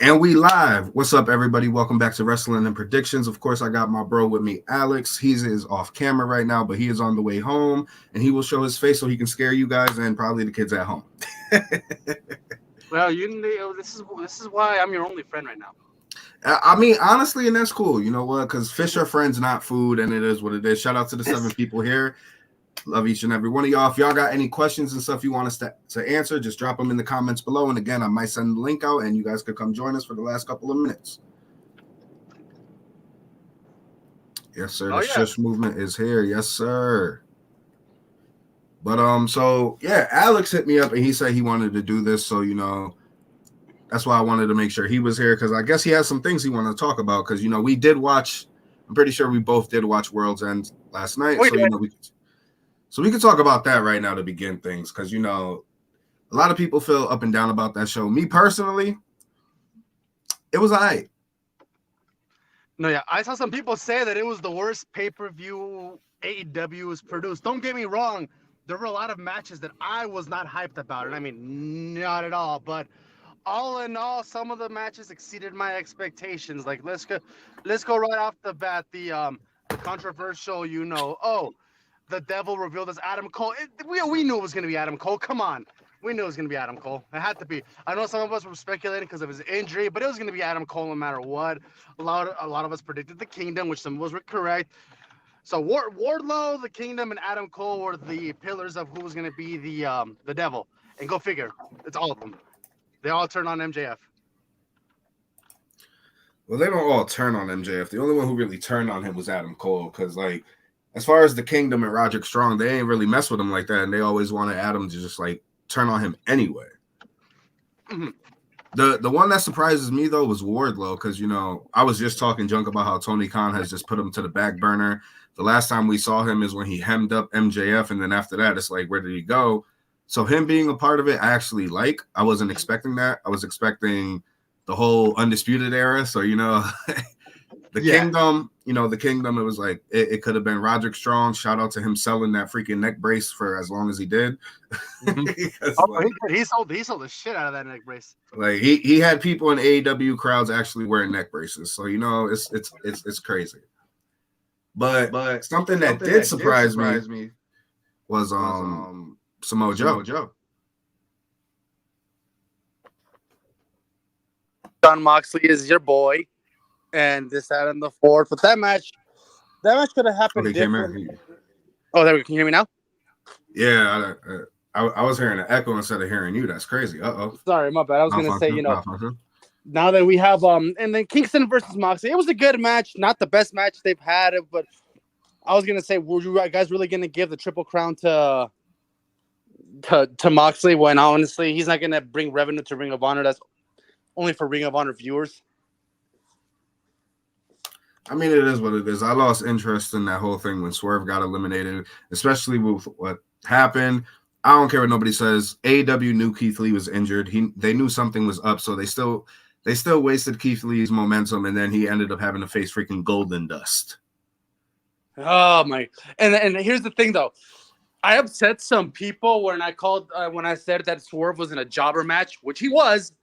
And we live. What's up, everybody? Welcome back to Wrestling and Predictions. Of course, I got my bro with me, Alex. He is off camera right now, but he is on the way home, and he will show his face so he can scare you guys and probably the kids at home. Well, this is why I'm your only friend right now. I mean, honestly, and that's cool. You know what? Because fish are friends, not food, and it is what it is. Shout out to the 7 people here. Love each and every one of y'all. If y'all got any questions and stuff you want us to answer, just drop them in the comments below. And again, I might send the link out and you guys could come join us for the last couple of minutes. Yes, sir. The shush movement is here. Yes, sir. But so yeah, Alex hit me up and he said he wanted to do this. So, that's why I wanted to make sure he was here, because I guess he has some things he wanted to talk about. Because we did watch, I'm pretty sure we both did watch World's End last night. So we can talk about that right now to begin things, because, a lot of people feel up and down about that show. Me personally, it was all right. No, yeah, I saw some people say that it was the worst pay-per-view AEW has produced. Don't get me wrong. There were a lot of matches that I was not hyped about, and I mean, not at all. But all in all, some of the matches exceeded my expectations. Like, let's go right off the bat. The controversial, the devil revealed as Adam Cole. We knew it was going to be Adam Cole. Come on. We knew it was going to be Adam Cole. It had to be. I know some of us were speculating because of his injury, but it was going to be Adam Cole no matter what. A lot of us predicted the Kingdom, which some of us were correct. So Wardlow, the Kingdom, and Adam Cole were the pillars of who was going to be the devil. And go figure. It's all of them. They all turned on MJF. Well, they don't all turn on MJF. The only one who really turned on him was Adam Cole, because, as far as the Kingdom and Roderick Strong, they ain't really mess with him like that, and they always wanted Adam to just turn on him anyway. Mm-hmm. The one that surprises me though was Wardlow, because I was just talking junk about how Tony Khan has just put him to the back burner. The last time we saw him is when he hemmed up MJF, and then after that, it's like, where did he go? So him being a part of it, I actually like. I wasn't expecting that. I was expecting the whole Undisputed era. So Kingdom, the Kingdom, it was like it could have been Roderick Strong. Shout out to him selling that freaking neck brace for as long as he did. Mm-hmm. He sold the shit out of that neck brace. Like he had people in AEW crowds actually wearing neck braces. So it's crazy. But something that did surprise me was Samoa Joe. Jon Moxley is your boy. And this, that, and the fourth. But that match could have happened differently. Oh, there we go. Can you hear me now? Yeah, I was hearing an echo instead of hearing you. That's crazy. Sorry, my bad. I was going to say, now that we have and then Kingston versus Moxley, it was a good match. Not the best match they've had, but I was going to say, were you guys really going to give the Triple Crown to Moxley when honestly he's not going to bring revenue to Ring of Honor? That's only for Ring of Honor viewers. I mean, it is what it is. I lost interest in that whole thing when Swerve got eliminated, especially with what happened. I don't care what nobody says. AEW knew Keith Lee was injured. They knew something was up, so they still wasted Keith Lee's momentum, and then he ended up having to face freaking Golden Dust. Oh my! And here's the thing, though. I upset some people when I said that Swerve was in a jobber match, which he was.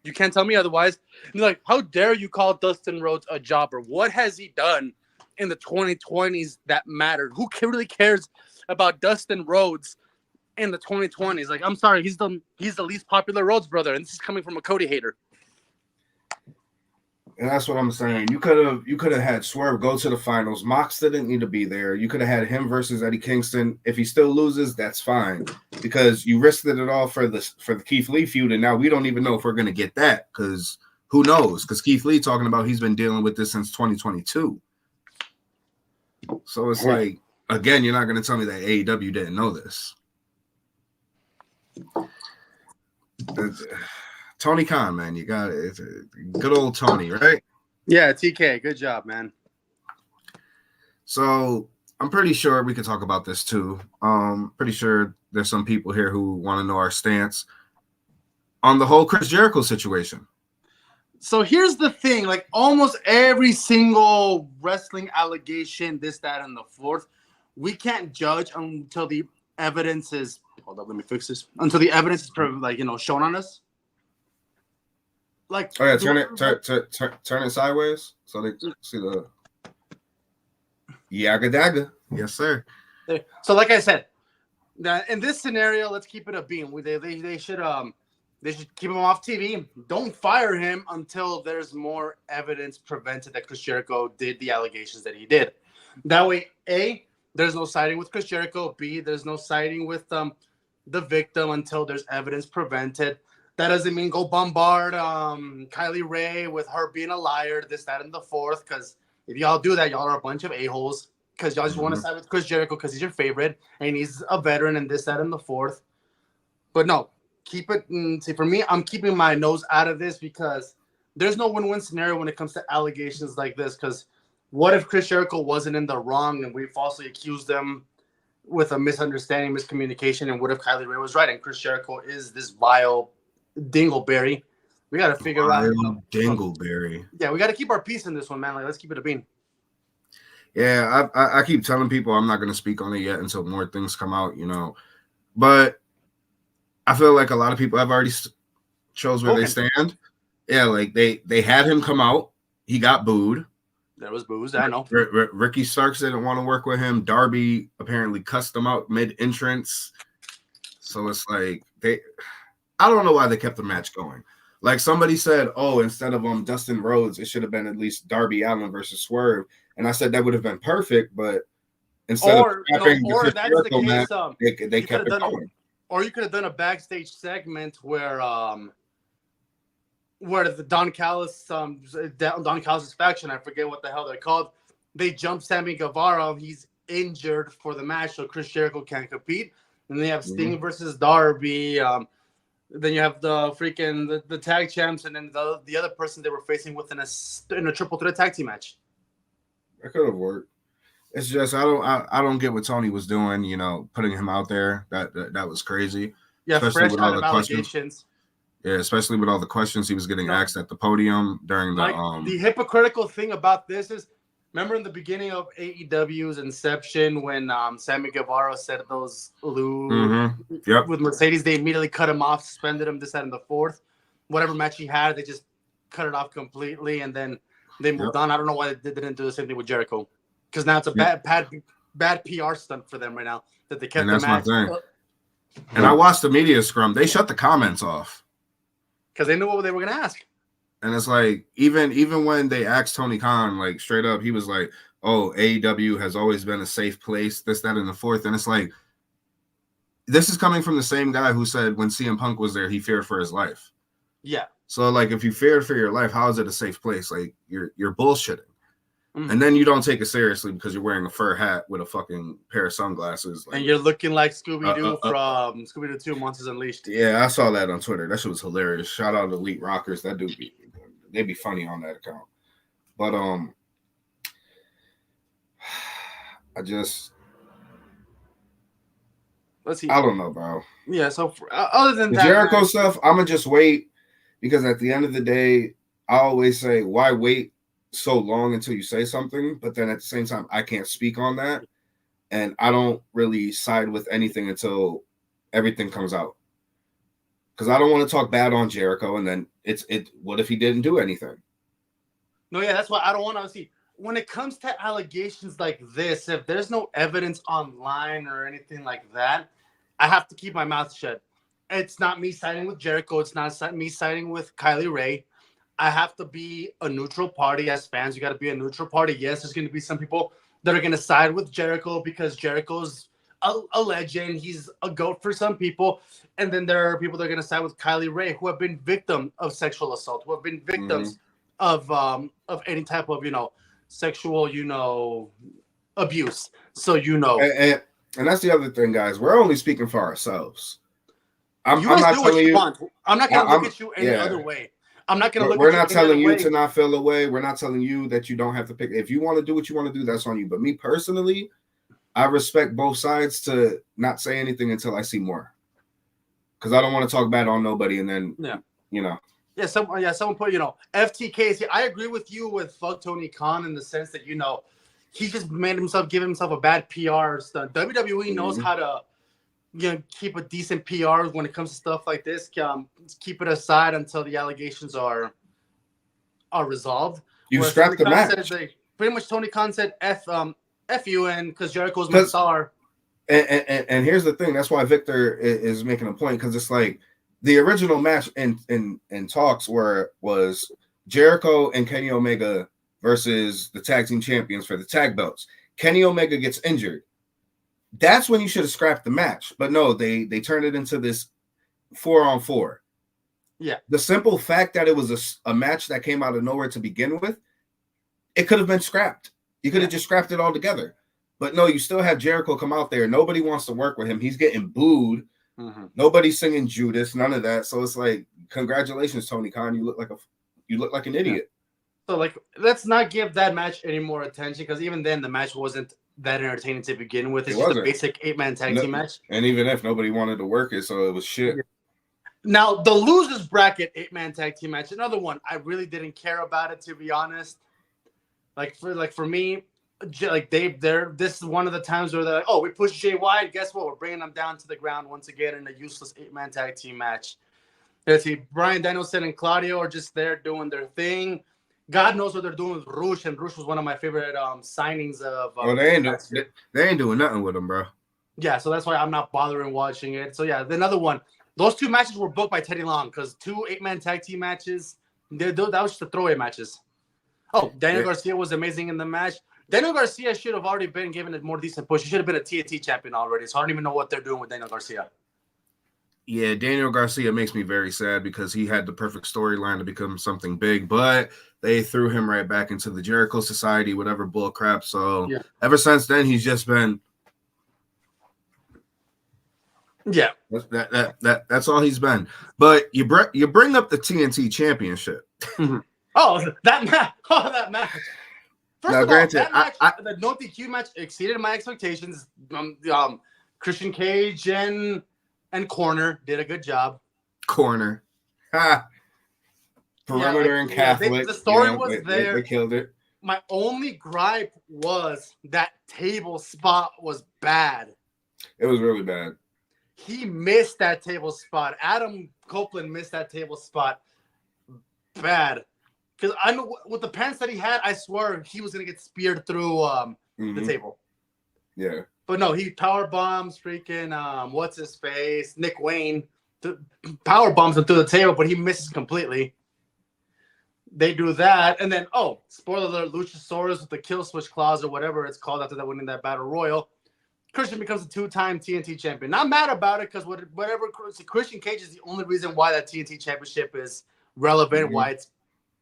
You can't tell me otherwise. And they're like, how dare you call Dustin Rhodes a jobber? What has he done in the 2020s that mattered? Who really cares about Dustin Rhodes in the 2020s? Like, I'm sorry, he's the least popular Rhodes brother, and this is coming from a Cody hater. And that's what I'm saying. You could have had Swerve go to the finals. Mox didn't need to be there. You could have had him versus Eddie Kingston. If he still loses, that's fine, because you risked it all for the Keith Lee feud, and now we don't even know if we're gonna get that, because who knows? Because Keith Lee talking about he's been dealing with this since 2022. So it's like, again, you're not gonna tell me that AEW didn't know this. Tony Khan, man, you got it. It's good old Tony, right? Yeah, TK, good job, man. So I'm pretty sure we could talk about this too. Pretty sure there's some people here who want to know our stance on the whole Chris Jericho situation. So here's the thing, like almost every single wrestling allegation, this, that, and the fourth, we can't judge until the evidence is, hold up, let me fix this, until the evidence is shown on us. Like, Oh yeah, turn it sideways so they see the Yaga Daga. Yes, sir. so like I said, in this scenario, let's keep it a beam. They should keep him off TV. Don't fire him until there's more evidence prevented that Chris Jericho did the allegations that he did. That way, A, there's no siding with Chris Jericho. B, there's no siding with the victim until there's evidence prevented. That doesn't mean go bombard Kylie Ray with her being a liar, this, that, and the fourth. Because if y'all do that, y'all are a bunch of a-holes. Because y'all just want to side with Chris Jericho because he's your favorite and he's a veteran and this, that, and the fourth. But no, keep it. See, for me, I'm keeping my nose out of this because there's no win-win scenario when it comes to allegations like this. Because what if Chris Jericho wasn't in the wrong and we falsely accused them with a misunderstanding, miscommunication? And what if Kylie Ray was right and Chris Jericho is this vile dingleberry? We got to figure out. Dingleberry. Yeah, we got to keep our peace in this one, man. Like, let's keep it a bean. Yeah, I keep telling people I'm not going to speak on it yet until more things come out, But I feel like a lot of people have already chose where they stand. Yeah, like they had him come out. He got booed. There was booze, I know. Ricky Starks didn't want to work with him. Darby apparently cussed him out mid-entrance. So it's like I don't know why they kept the match going. Like somebody said, oh, instead of Dustin Rhodes, it should have been at least Darby Allin versus Swerve. And I said that would have been perfect, but instead of scrapping the that's the case, match, they kept it going. Or you could have done a backstage segment where the Don Callis faction, I forget what the hell they're called, they jump Sammy Guevara. He's injured for the match, so Chris Jericho can't compete. And they have Sting versus Darby. Then you have the tag champs, and then the other person they were facing within a triple threat tag team match. That could have worked. It's just I don't get what Tony was doing. Putting him out there that was crazy. Yeah, especially with all the allegations. Yeah, especially with all the questions he was getting asked at the podium during the hypocritical thing about this is, remember in the beginning of AEW's inception when Sammy Guevara said those with Mercedes, they immediately cut him off, suspended him, this, that, and the fourth. Whatever match he had, they just cut it off completely, and then they moved on. I don't know why they didn't do the same thing with Jericho, because now it's a bad PR stunt for them right now that they kept the match. My thing. And I watched the media scrum. They shut the comments off because they knew what they were going to ask. And it's like, even when they asked Tony Khan, like straight up, he was like, oh, AEW has always been a safe place, this, that, and the fourth. And it's like, this is coming from the same guy who said when CM Punk was there, he feared for his life. Yeah. So like, if you feared for your life, how is it a safe place? Like you're bullshitting. And then you don't take it seriously because you're wearing a fur hat with a fucking pair of sunglasses. Like, and you're looking like Scooby-Doo from Scooby-Doo 2 Monsters Unleashed. Yeah, I saw that on Twitter. That shit was hilarious. Shout out to Elite Rockers. That dude, they be funny on that account. But let's see. I don't know, bro. Yeah, so other than the that, Jericho stuff, I'm gonna just wait because at the end of the day, I always say, why wait so long until you say something? But then at the same time, I can't speak on that, and I don't really side with anything until everything comes out, because I don't want to talk bad on Jericho, and then what if he didn't do anything? No, yeah, that's why I don't want to see. When it comes to allegations like this, if there's no evidence online or anything like that, I have to keep my mouth shut. It's not me siding with Jericho. It's not me siding with Kylie Ray. I have to be a neutral party. As fans, you got to be a neutral party. Yes, there's going to be some people that are going to side with Jericho because Jericho's a legend. He's a GOAT for some people. And then there are people that are going to side with Kylie Ray who have been victims of sexual assault, who have been victims of any type of, sexual, abuse. So, And that's the other thing, guys. We're only speaking for ourselves. I'm not telling you. I'm not going to look at you any other way. I'm not going to look at you. We're not telling you to not feel away. We're not telling you that you don't have to pick. If you want to do what you want to do, that's on you. But me personally, I respect both sides to not say anything until I see more. Because I don't want to talk bad on nobody. And then, Yeah, someone put, FTK. See, I agree with you with fuck Tony Khan in the sense that, he just give himself a bad PR stunt. WWE knows how to keep a decent PR when it comes to stuff like this. Keep it aside until the allegations are resolved. You Whereas scrap Tony the Khan said, match. pretty much Tony Khan said F you, and because Jericho's my Because star. and here's the thing. That's why Victor is making a point, because it's like the original match in talks was Jericho and Kenny Omega versus the tag team champions for the tag belts. Kenny Omega gets injured. That's when you should have scrapped the match. But no, they turned it into this 4-on-4. Yeah. The simple fact that it was a match that came out of nowhere to begin with, it could have been scrapped. You could have just scrapped it all together. But no, you still have Jericho come out there. Nobody wants to work with him. He's getting booed. Mm-hmm. Nobody's singing Judas. None of that. So it's like, congratulations, Tony Khan. You look like an idiot. So like, let's not give that match any more attention, because even then the match wasn't that entertaining to begin with. It's just a basic 8-man tag team match. And even if nobody wanted to work it, so it was shit. Yeah. Now the losers bracket 8-man tag team match, another one. I really didn't care about it, to be honest. For me, like this is one of the times where they're like, oh, we pushed Jay White. Guess what? We're bringing them down to the ground once again in a useless 8-man tag team match. Let's see, Bryan Danielson and Claudio are just there doing their thing. God knows what they're doing with Rush, and Rush was one of my favorite signings of. They ain't doing nothing with him, bro. Yeah, so that's why I'm not bothering watching it. So yeah, another one. Those two matches were booked by Teddy Long, because 2 8-man tag team matches. That was just the throwaway matches. Oh, Daniel Garcia was amazing in the match. Daniel Garcia should have already been given a more decent push. He should have been a TNT champion already. So I don't even know what they're doing with Daniel Garcia. Yeah, Daniel Garcia makes me very sad, because he had the perfect storyline to become something big, but they threw him right back into the Jericho Society, whatever bull crap. So ever since then, he's just been. Yeah, that's all he's been. But you bring up the TNT Championship. Mm-hmm. Oh, that match! Oh, that match! First of all, that match, the no DQ match exceeded my expectations. Christian Cage and Corner did a good job. Corner, Perimeter and Catholic. The story was there. They killed it. My only gripe was that table spot was bad. It was really bad. He missed that table spot. Adam Copeland missed that table spot bad. Because I know with the pants that he had, I swear he was gonna get speared through the table. Yeah. But no, he power bombs freaking what's his face, Nick Wayne, power bombs him through the table, but he misses completely. They do that, and then spoiler alert, Luchasaurus with the kill switch clause or whatever it's called after that winning that battle royal. Christian becomes a 2-time TNT champion. Not mad about it, because whatever Christian Cage is the only reason why that TNT championship is relevant, why it's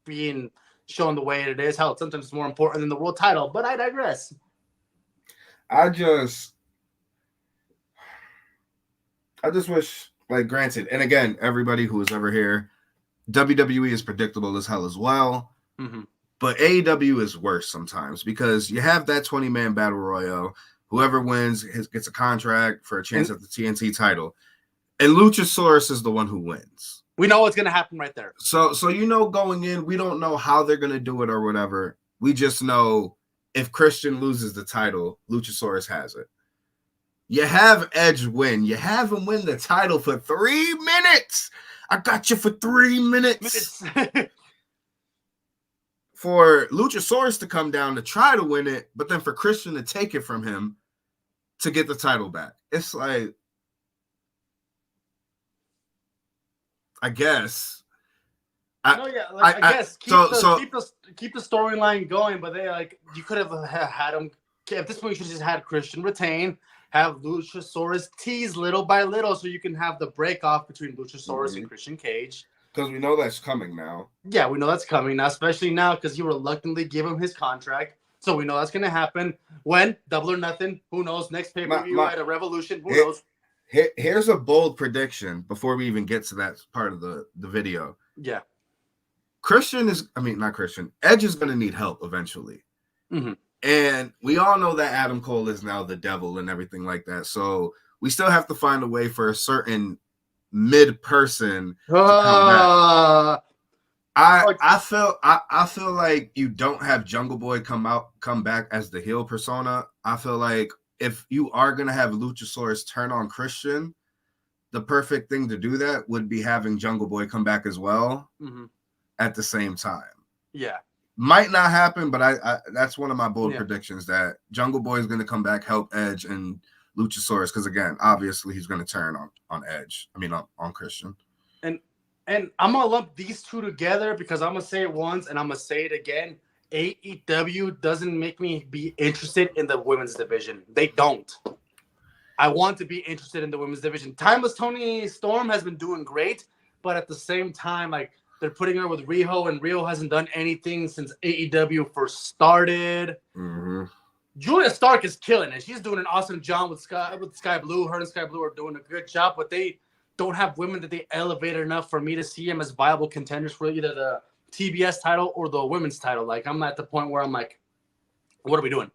being shown the way it is. Hell, sometimes it's more important than the world title, but I digress. I just wish, like, granted, and again, everybody who is ever here, WWE is predictable as hell as well. Mm-hmm. But AEW is worse sometimes, because you have that 20-man battle royal. Whoever wins gets a contract for a chance at the TNT title. And Luchasaurus is the one who wins. We know what's going to happen right there. So going in, we don't know how they're going to do it or whatever. We just know if Christian loses the title, Luchasaurus has it. You have Edge win. You have him win the title for 3 minutes. I got you for 3 minutes. For Luchasaurus to come down to try to win it, but then for Christian to take it from him to get the title back. It's like, I guess. I guess keep the storyline going, but you could have had him. At this point, you should have just had Christian retain, have Luchasaurus tease little by little, so you can have the break off between Luchasaurus and Christian Cage. Because we know that's coming now. Yeah, we know that's coming now, especially now because you reluctantly give him his contract. So we know that's going to happen. When? Double or Nothing. Who knows? Next pay-per-view at a Revolution. Who knows? Here's a bold prediction before we even get to that part of the video. Yeah. Edge is going to need help eventually. Mm-hmm. And we all know that Adam Cole is now the devil and everything like that. So we still have to find a way for a certain mid-person to come back. I feel like you don't have Jungle Boy come back as the heel persona. I feel like if you are gonna have Luchasaurus turn on Christian, the perfect thing to do that would be having Jungle Boy come back as well at the same time. Yeah. Might not happen, but I that's one of my bold predictions that Jungle Boy is going to come back, help Edge and Luchasaurus, because again, obviously he's going to turn on Edge. I mean on Christian. And I'm gonna lump these two together because I'm gonna say it once and I'm gonna say it again. AEW doesn't make me be interested in the women's division. They don't. I want to be interested in the women's division. Timeless Tony Storm has been doing great, but at the same time, like, they're putting her with Riho, and Riho hasn't done anything since AEW first started. Julia Stark is killing it. She's doing an awesome job with Sky Blue. Her and Sky Blue are doing a good job, but they don't have women that they elevated enough for me to see them as viable contenders for either the TBS title or the women's title. Like, I'm at the point where I'm like, what are we doing?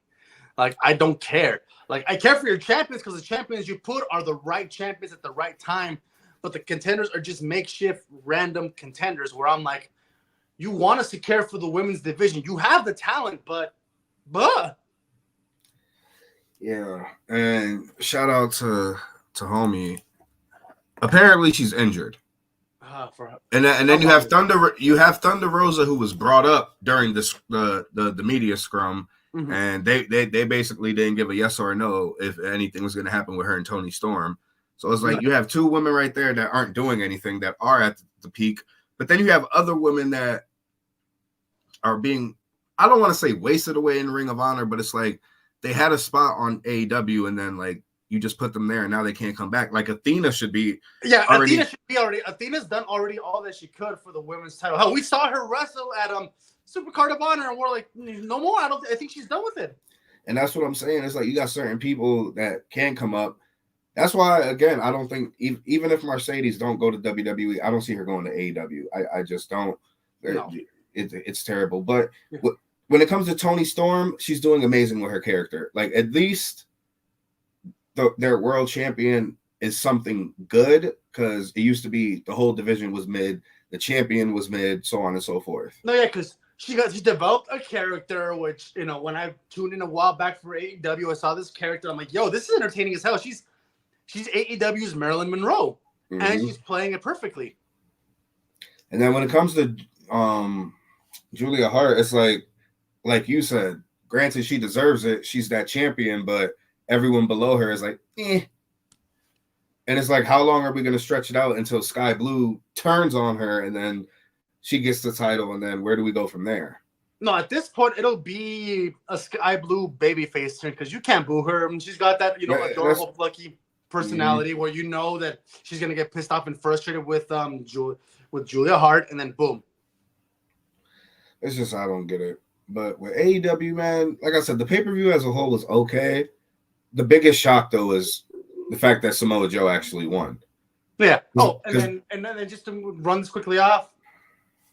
Like, I don't care. Like, I care for your champions because the champions you put are the right champions at the right time. But the contenders are just makeshift, random contenders where I'm like, you want us to care for the women's division. You have the talent, but. Yeah. And shout out to homie. Apparently she's injured. And then you have Thunder Rosa, who was brought up during the media scrum. And they basically didn't give a yes or a no if anything was going to happen with her and Tony Storm. So it's like you have two women right there that aren't doing anything, that are at the peak. But then you have other women that are being, I don't want to say wasted away in Ring of Honor, but it's like they had a spot on AEW and then like you just put them there and now they can't come back. Like Athena should be. Yeah, Athena should be already. Athena's done already all that she could for the women's title. Hell, we saw her wrestle at Supercard of Honor and we're like, no more. I think she's done with it. And that's what I'm saying. It's like you got certain people that can come up. That's why, again, I don't think even if Mercedes don't go to WWE, I don't see her going to AEW. I just don't. No. It's terrible. But when it comes to Tony Storm, she's doing amazing with her character. Like, at least their world champion is something good, because it used to be the whole division was mid, the champion was mid, so on and so forth. No, yeah, because she developed a character, which, when I tuned in a while back for AEW, I saw this character. I'm like, yo, this is entertaining as hell. She's AEW's Marilyn Monroe, and she's playing it perfectly. And then when it comes to Julia Hart, it's like you said, granted, she deserves it. She's that champion, but everyone below her is like, eh. And it's like, how long are we going to stretch it out until Sky Blue turns on her and then she gets the title, and then where do we go from there? No, at this point, it'll be a Sky Blue babyface turn, because you can't boo her. I mean, she's got that, adorable, plucky personality where you know that she's gonna get pissed off and frustrated with Julia Hart, and then boom. It's just, I don't get it. But with AEW, man, like I said, the pay-per-view as a whole was okay. The biggest shock though is the fact that Samoa Joe actually won. Yeah. Oh, and then just to run this quickly off,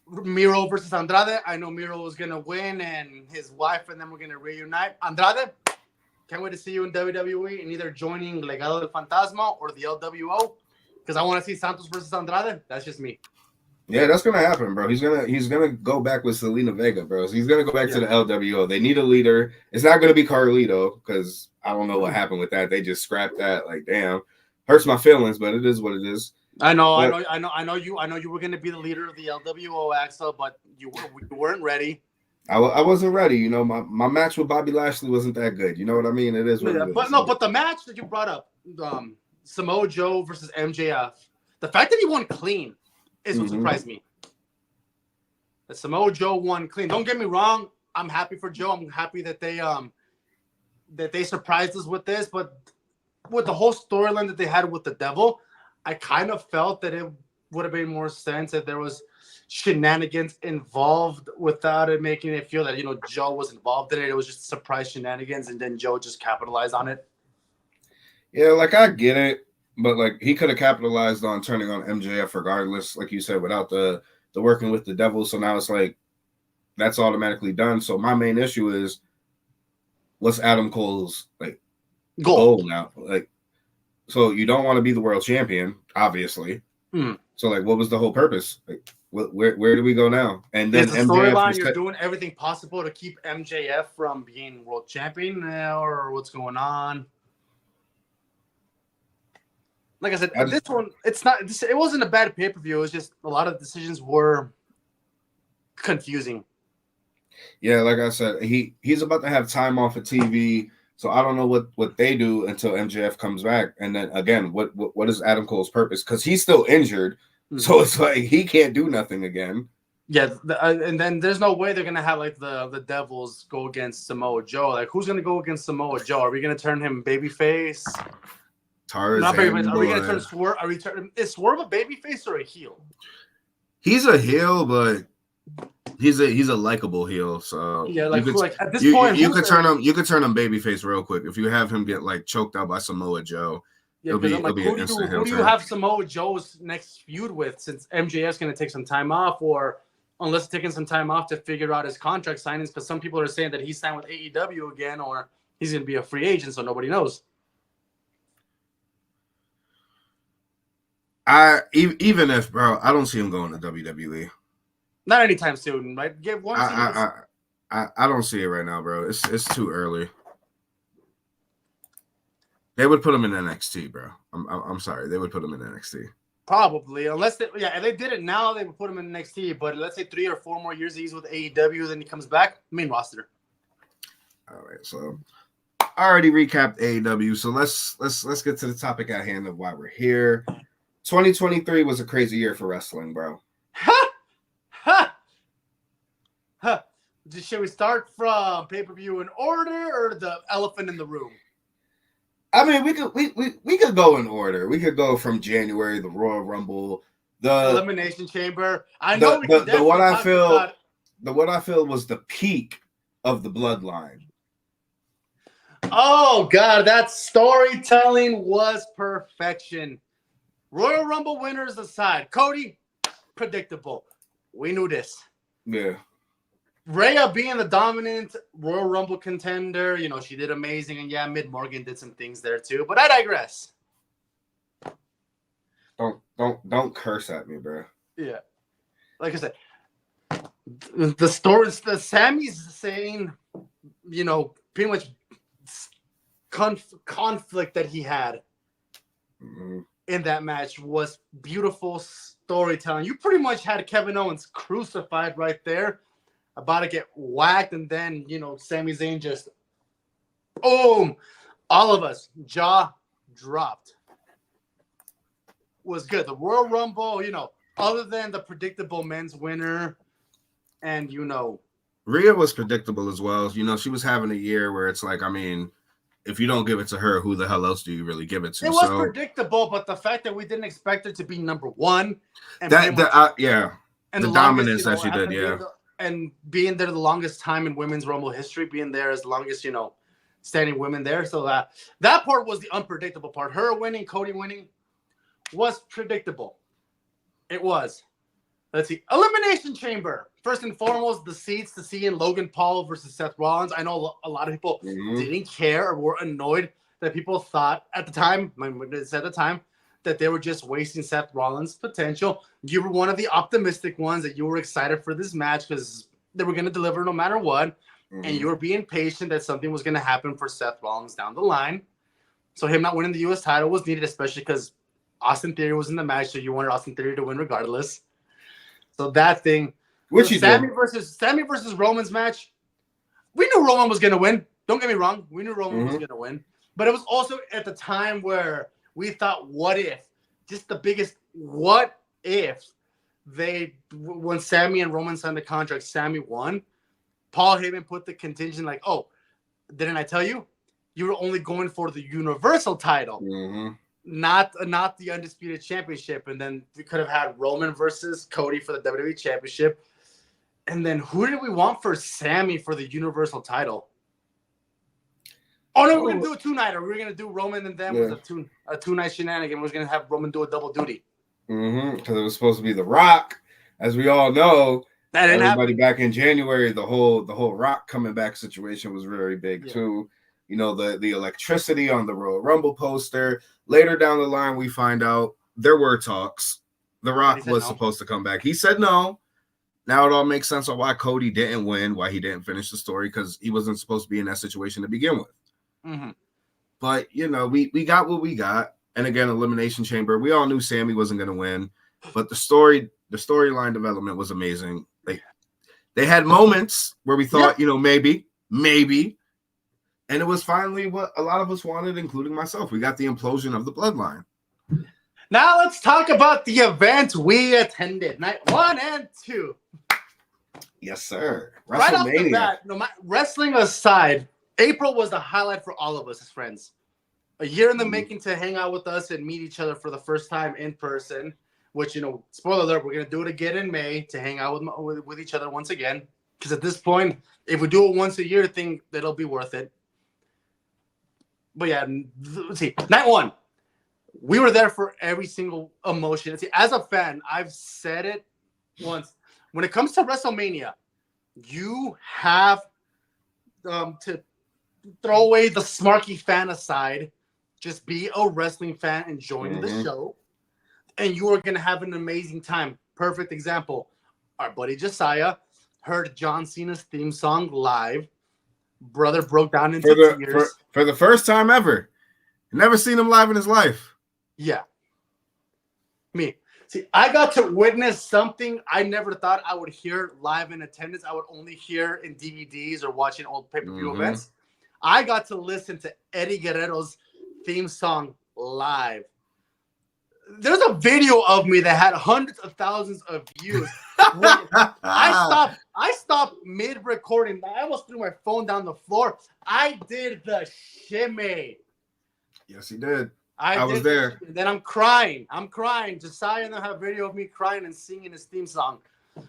Miro versus Andrade. I know Miro was gonna win, and his wife and them were gonna reunite. Andrade, can't wait to see you in WWE and either joining Legado del Fantasma or the LWO, because I want to see Santos versus Andrade. That's just me. Yeah, that's gonna happen, bro. He's gonna go back with Selena Vega, bro. So he's gonna go back to the LWO. They need a leader. It's not gonna be Carlito, because I don't know what happened with that. They just scrapped that. Like, damn, hurts my feelings, but it is what it is. I know you were gonna be the leader of the LWO, Axel, but you weren't ready. I wasn't ready. My match with Bobby Lashley wasn't that good. You know what I mean? It is what it is. But the match that you brought up, Samoa Joe versus MJF, the fact that he won clean is what surprised me. That Samoa Joe won clean. Don't get me wrong. I'm happy for Joe. I'm happy that they surprised us with this. But with the whole storyline that they had with the Devil, I kind of felt that it would have made more sense if there was shenanigans involved without it making it feel that Joe was involved in it. It was just surprise shenanigans, and then Joe just capitalized on it. Yeah, like, I get it, but like, he could have capitalized on turning on MJF regardless, like you said, without the working with the Devil. So now it's like that's automatically done. So my main issue is, what's Adam Cole's goal now? Like, so you don't want to be the world champion, obviously. So like, what was the whole purpose? Like, where do we go now? And then the storyline, you're doing everything possible to keep MJF from being world champion, or what's going on? Like I said, this one, it wasn't a bad pay-per-view. It was just a lot of decisions were confusing. Yeah, like I said, he's about to have time off of TV, so I don't know what they do until MJF comes back. And then again, what is Adam Cole's purpose? Because he's still injured, so it's like he can't do nothing again. Yeah, and then there's no way they're gonna have like the Devils go against Samoa Joe. Like, who's gonna go against Samoa Joe? Are we gonna turn him babyface? Not babyface. Are we gonna turn Swerve? Is Swerve a babyface or a heel? He's a heel, but he's a likable heel. So yeah, like at this point, you could turn him babyface real quick if you have him get like choked out by Samoa Joe. Yeah, because I'm like, who do you have Samoa Joe's next feud with? Since MJF's gonna take some time off, or unless taking some time off to figure out his contract signings, because some people are saying that he's signed with AEW again, or he's gonna be a free agent, so nobody knows. Even if, bro, I don't see him going to WWE. Not anytime soon, right? I don't see it right now, bro. It's too early. They would put him in NXT, bro. I'm sorry, they would put him in NXT. Probably, unless if they did it now, they would put him in NXT. But let's say 3 or 4 more years he's with AEW, then he comes back, main roster. All right, so I already recapped AEW, so let's get to the topic at hand of why we're here. 2023 was a crazy year for wrestling, bro. Should we start from pay-per-view in order or the elephant in the room? I mean, we could go in order. We could go from January, the Royal Rumble, the Elimination Chamber. I know the what I feel was the peak of the Bloodline. Oh God, that storytelling was perfection. Royal Rumble winners aside, Cody, predictable. We knew this. Yeah. Rhea being the dominant Royal Rumble contender, she did amazing, and yeah, Mid Morgan did some things there too. But I digress. Don't curse at me, bro. Yeah, like I said, the stories, the Sammy's saying, pretty much conflict that he had in that match was beautiful storytelling. You pretty much had Kevin Owens crucified right there, about to get whacked, and then Sami Zayn just boom, all of us jaw dropped. Was good. The Royal Rumble, other than the predictable men's winner, and Rhea was predictable as well. She was having a year where it's like, I mean, if you don't give it to her, who the hell else do you really give it to? It was predictable, but the fact that we didn't expect her to be number one, and and the dominance that she did, and being there the longest time in women's Rumble history, being there as long as standing women there. So that part was the unpredictable part. Her winning, Cody winning, was predictable. It was. Let's see. Elimination Chamber. First and foremost, the seats to see in Logan Paul versus Seth Rollins. I know a lot of people didn't care or were annoyed that people thought at the time, that they were just wasting Seth Rollins' potential. You were one of the optimistic ones that you were excited for this match because they were going to deliver no matter what. And you were being patient that something was going to happen for Seth Rollins down the line. So him not winning the U.S. title was needed, especially because Austin Theory was in the match, so you wanted Austin Theory to win regardless. So that thing, Sammy versus Roman's match, we knew Roman was going to win. Don't get me wrong. We knew Roman was going to win. But it was also at the time where we thought, what if? Just the biggest what if when Sammy and Roman signed the contract, Sammy won. Paul Heyman put the contingent like, oh, didn't I tell you? You were only going for the Universal title, not the Undisputed Championship. And then we could have had Roman versus Cody for the WWE Championship. And then who did we want for Sammy for the Universal title? Oh, no, we're going to do a two-nighter. We're going to do Roman and them with a two-night shenanigan. We're going to have Roman do a double duty. Because it was supposed to be The Rock. As we all know, that didn't everybody happen. Back in January, the whole Rock coming back situation was very big, too. The electricity on the Royal Rumble poster. Later down the line, we find out there were talks. The Rock was supposed to come back. He said no. Now it all makes sense on why Cody didn't win, why he didn't finish the story, because he wasn't supposed to be in that situation to begin with. But, we got what we got. and again, Elimination Chamber. We all knew Sammy wasn't going to win, but the storyline development was amazing. Like they had moments where we thought, maybe, and it was finally what a lot of us wanted, including myself. We got the implosion of the Bloodline. Now let's talk about the events we attended, night 1 and 2. Yes, sir. Right off the bat, wrestling aside, April was the highlight for all of us as friends. A year in the making to hang out with us and meet each other for the first time in person, which, spoiler alert, we're going to do it again in May to hang out with each other once again. Because at this point, if we do it once a year, I think that'll be worth it. But yeah, let's see. Night 1. We were there for every single emotion. See, as a fan, I've said it once. When it comes to WrestleMania, you have to throw away the smarky fan aside. Just be a wrestling fan enjoying the show. And you are going to have an amazing time. Perfect example. Our buddy Josiah heard John Cena's theme song live. Brother broke down into tears. For the first time ever. Never seen him live in his life. Yeah. Me. See, I got to witness something I never thought I would hear live in attendance. I would only hear in DVDs or watching old pay-per-view events. I got to listen to Eddie Guerrero's theme song live. There's a video of me that had hundreds of thousands of views. I stopped mid-recording. I almost threw my phone down the floor. I did the shimmy. Yes, he did. I was there. Then I'm crying. Josiah and I have a video of me crying and singing his theme song.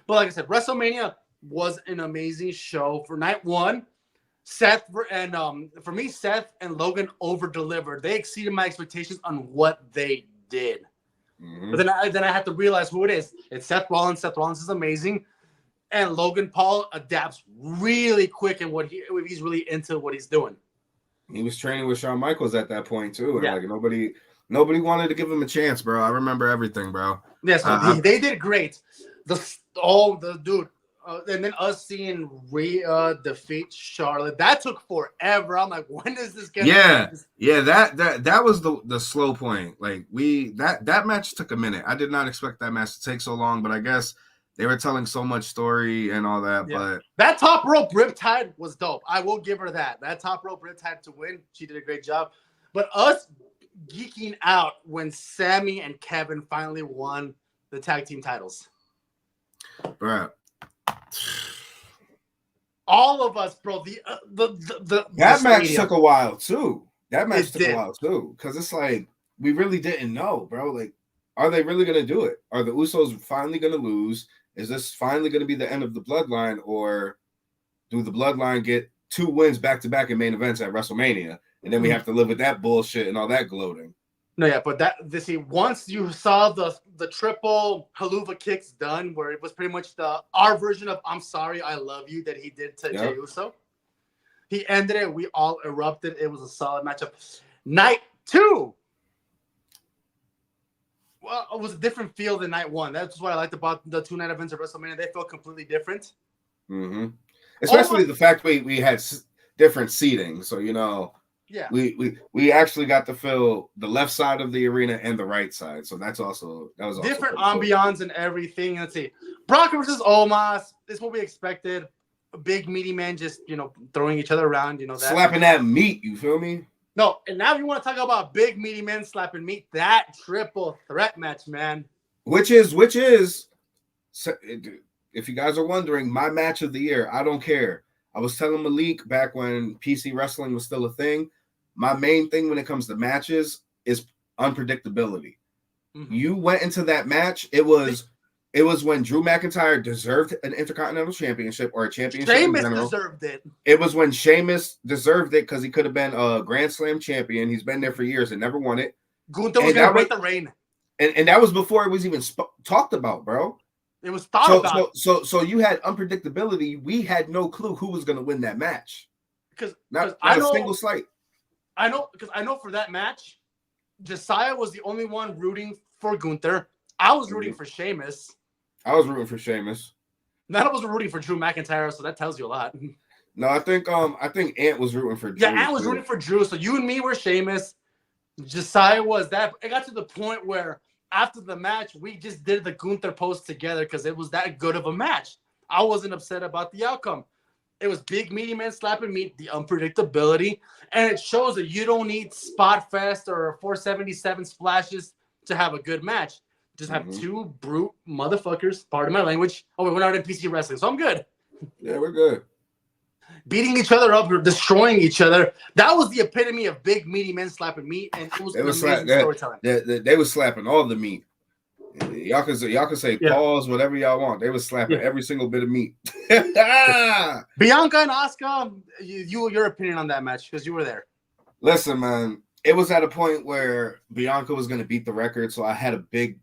But like I said, WrestleMania was an amazing show for night 1. Seth and Logan over-delivered. They exceeded my expectations on what they did. But then I had to realize who it is. It's Seth Rollins. Seth Rollins is amazing. And Logan Paul adapts really quick in he's really into what he's doing. He was training with Shawn Michaels at that point too, and like nobody wanted to give him a chance, bro. I remember everything, bro. Yes, they did great. And then us seeing Rhea defeat Charlotte, that took forever. I'm like, when is this going to happen? Yeah, that was the slow point. Like that match took a minute. I did not expect that match to take so long, but I guess they were telling so much story and all that. Yeah. But that top rope riptide was dope. I will give her that. That top rope riptide to win, she did a great job. But us geeking out when Sammy and Kevin finally won the tag team titles. Bro. All of us, bro. That match took a while too. Because it's like we really didn't know, bro. Like, are they really gonna do it? Are the Usos finally gonna lose? Is this finally gonna be the end of the Bloodline, or do the Bloodline get 2 wins back to back in main events at WrestleMania, and then we have to live with that bullshit and all that gloating? No, yeah, but once you saw the triple haluva kicks done, where it was pretty much our version of "I'm sorry, I love you" that he did to Jey Uso. He ended it. We all erupted. It was a solid matchup. Night 2. Well, it was a different feel than night 1. That's what I liked about the 2 night events of WrestleMania. They felt completely different. Especially the fact we had different seating, so yeah, we actually got to feel the left side of the arena and the right side. So that was different ambiance and everything. Let's see, Brock versus Omos. This is what we expected. A big meaty man just throwing each other around. That slapping that meat. You feel me? No, and now if you want to talk about big meaty men slapping meat, that triple threat match, man. Which is, if you guys are wondering, my match of the year. I don't care. I was telling Malik back when PC wrestling was still a thing. My main thing when it comes to matches is unpredictability. You went into that match. It was when Drew McIntyre deserved an Intercontinental Championship or a championship in general. Deserved it. It was when Sheamus deserved it because he could have been a Grand Slam champion. He's been there for years and never won it. Gunther was going to break the reign. And that was before it was even talked about, bro. It was thought about. So you had unpredictability. We had no clue who was going to win that match. Because not a single slight. I know for that match, Josiah was the only one rooting for Gunther. I was rooting for Sheamus. I was rooting for Sheamus. None of us were rooting for Drew McIntyre, so that tells you a lot. No, I think Ant was rooting for Drew. Yeah, Ant was rooting for Drew. So you and me were Sheamus. Josiah was that. It got to the point where after the match, we just did the Gunther post together because it was that good of a match. I wasn't upset about the outcome. It was big, meaty men slapping meat, the unpredictability, and it shows that you don't need spot fest or 477 splashes to have a good match. Just have two brute motherfuckers, pardon my language. Oh, wait, we're not in PC wrestling, so I'm good. Yeah, we're good. Beating each other up or destroying each other. That was the epitome of big, meaty men slapping meat, and it was amazing storytelling. They were slapping all the meat. Y'all can say pause, whatever y'all want. They were slapping every single bit of meat. Bianca and Asuka, your opinion on that match because you were there. Listen, man, it was at a point where Bianca was going to beat the record, so I had a big,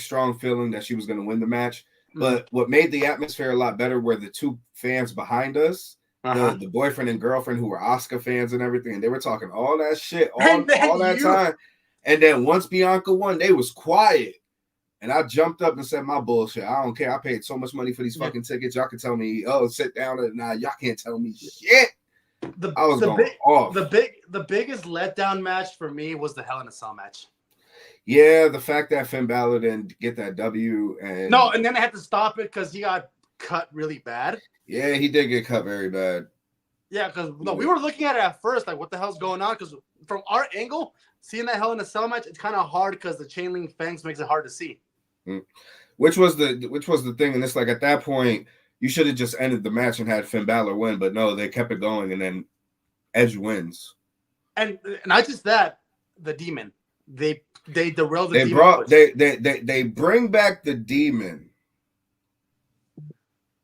strong feeling that she was going to win the match. But what made the atmosphere a lot better were the two fans behind us, the boyfriend and girlfriend who were Asuka fans and everything, and they were talking all that shit all that time. And then once Bianca won, they was quiet. And I jumped up and said my bullshit. I don't care. I paid so much money for these fucking tickets. Y'all can tell me, oh, sit down. Nah, y'all can't tell me shit. I was going off. The biggest letdown match for me was the Hell in a Cell match. Yeah, the fact that Finn Balor didn't get that W. And then they had to stop it because he got cut really bad. Yeah, he did get cut very bad. Yeah, because we were looking at it at first, like, what the hell's going on? Because from our angle, seeing that Hell in a Cell match, it's kind of hard because the chain link fence makes it hard to see. Which was the thing, and it's like at that point you should have just ended the match and had Finn Balor win, but no, they kept it going, and then Edge wins. And not just that, the Demon, they derailed the Demon. They bring back the Demon.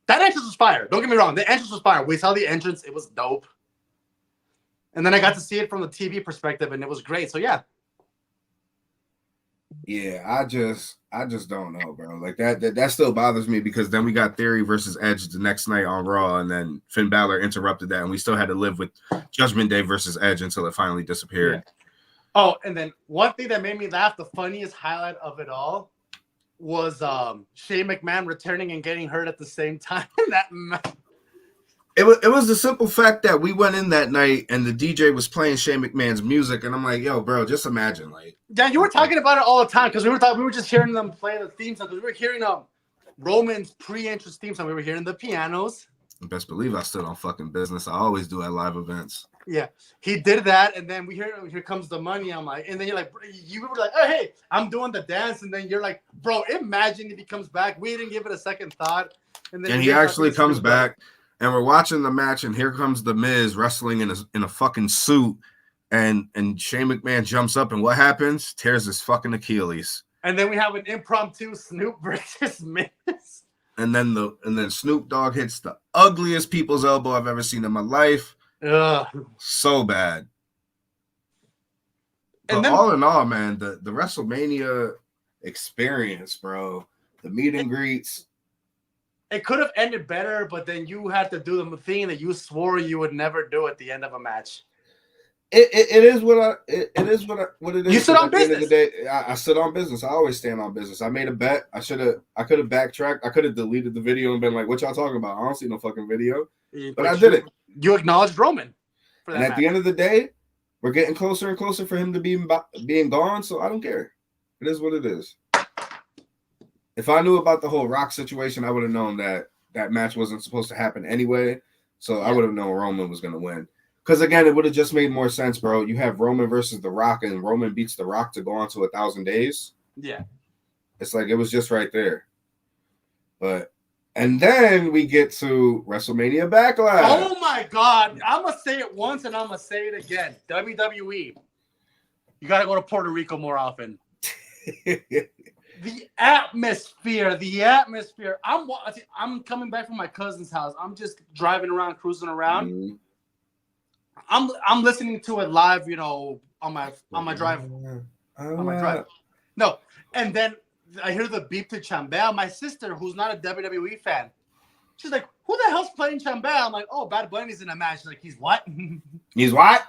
That entrance was fire. Don't get me wrong, the entrance was fire. We saw the entrance; it was dope. And then I got to see it from the TV perspective, and it was great. So yeah. Yeah, I just don't know, bro. Like that still bothers me because then we got Theory versus Edge the next night on Raw, and then Finn Balor interrupted that, and we still had to live with Judgment Day versus Edge until it finally disappeared. Yeah. Oh, and then one thing that made me laugh, the funniest highlight of it all, was Shane McMahon returning and getting hurt at the same time. It was the simple fact that we went in that night and the DJ was playing Shane McMahon's music, and I'm like, yo, bro, just imagine, like. Yeah, you were talking about it all the time because we were just hearing them play the theme song because we were hearing Roman's pre-entrance theme song. We were hearing the pianos. Best believe I stood on fucking business. I always do at live events. Yeah, he did that, and then we hear here comes the money. I'm like, and then you're like, you were like, oh hey, I'm doing the dance, and then you're like, bro, imagine if he comes back. We didn't give it a second thought, and then he actually comes back. And we're watching the match, and here comes the Miz wrestling in a fucking suit, and Shane McMahon jumps up, and what happens? Tears his fucking Achilles. And then we have an impromptu Snoop versus Miz. And then Snoop Dogg hits the ugliest people's elbow I've ever seen in my life. Ugh. So bad. But all in all, man, the WrestleMania experience, bro, the meet and greets. It could have ended better, but then you had to do the thing that you swore you would never do at the end of a match. It is what it is. You stood on business. At the end of the day, I stood on business. I always stand on business. I made a bet. I could have backtracked. I could have deleted the video and been like, "What y'all talking about? I don't see no fucking video." But I did it. You acknowledged Roman. And at the end of the day, we're getting closer and closer for him to being gone. So I don't care. It is what it is. If I knew about the whole Rock situation, I would have known that match wasn't supposed to happen anyway. So I would have known Roman was going to win. Because, again, it would have just made more sense, bro. You have Roman versus The Rock, and Roman beats The Rock to go on to 1,000 days. Yeah. It's like it was just right there. And then we get to WrestleMania Backlash. Oh, my God. I'm going to say it once, and I'm going to say it again. WWE. You got to go to Puerto Rico more often. The atmosphere. I'm coming back from my cousin's house. I'm just driving around, cruising around. Mm-hmm. I'm listening to it live, on my drive. On my drive. No, and then I hear the beep to Chambel. My sister, who's not a WWE fan, she's like, "Who the hell's playing Chambel?" I'm like, "Oh, Bad Bunny's in a match." She's like, "He's what?" He's what?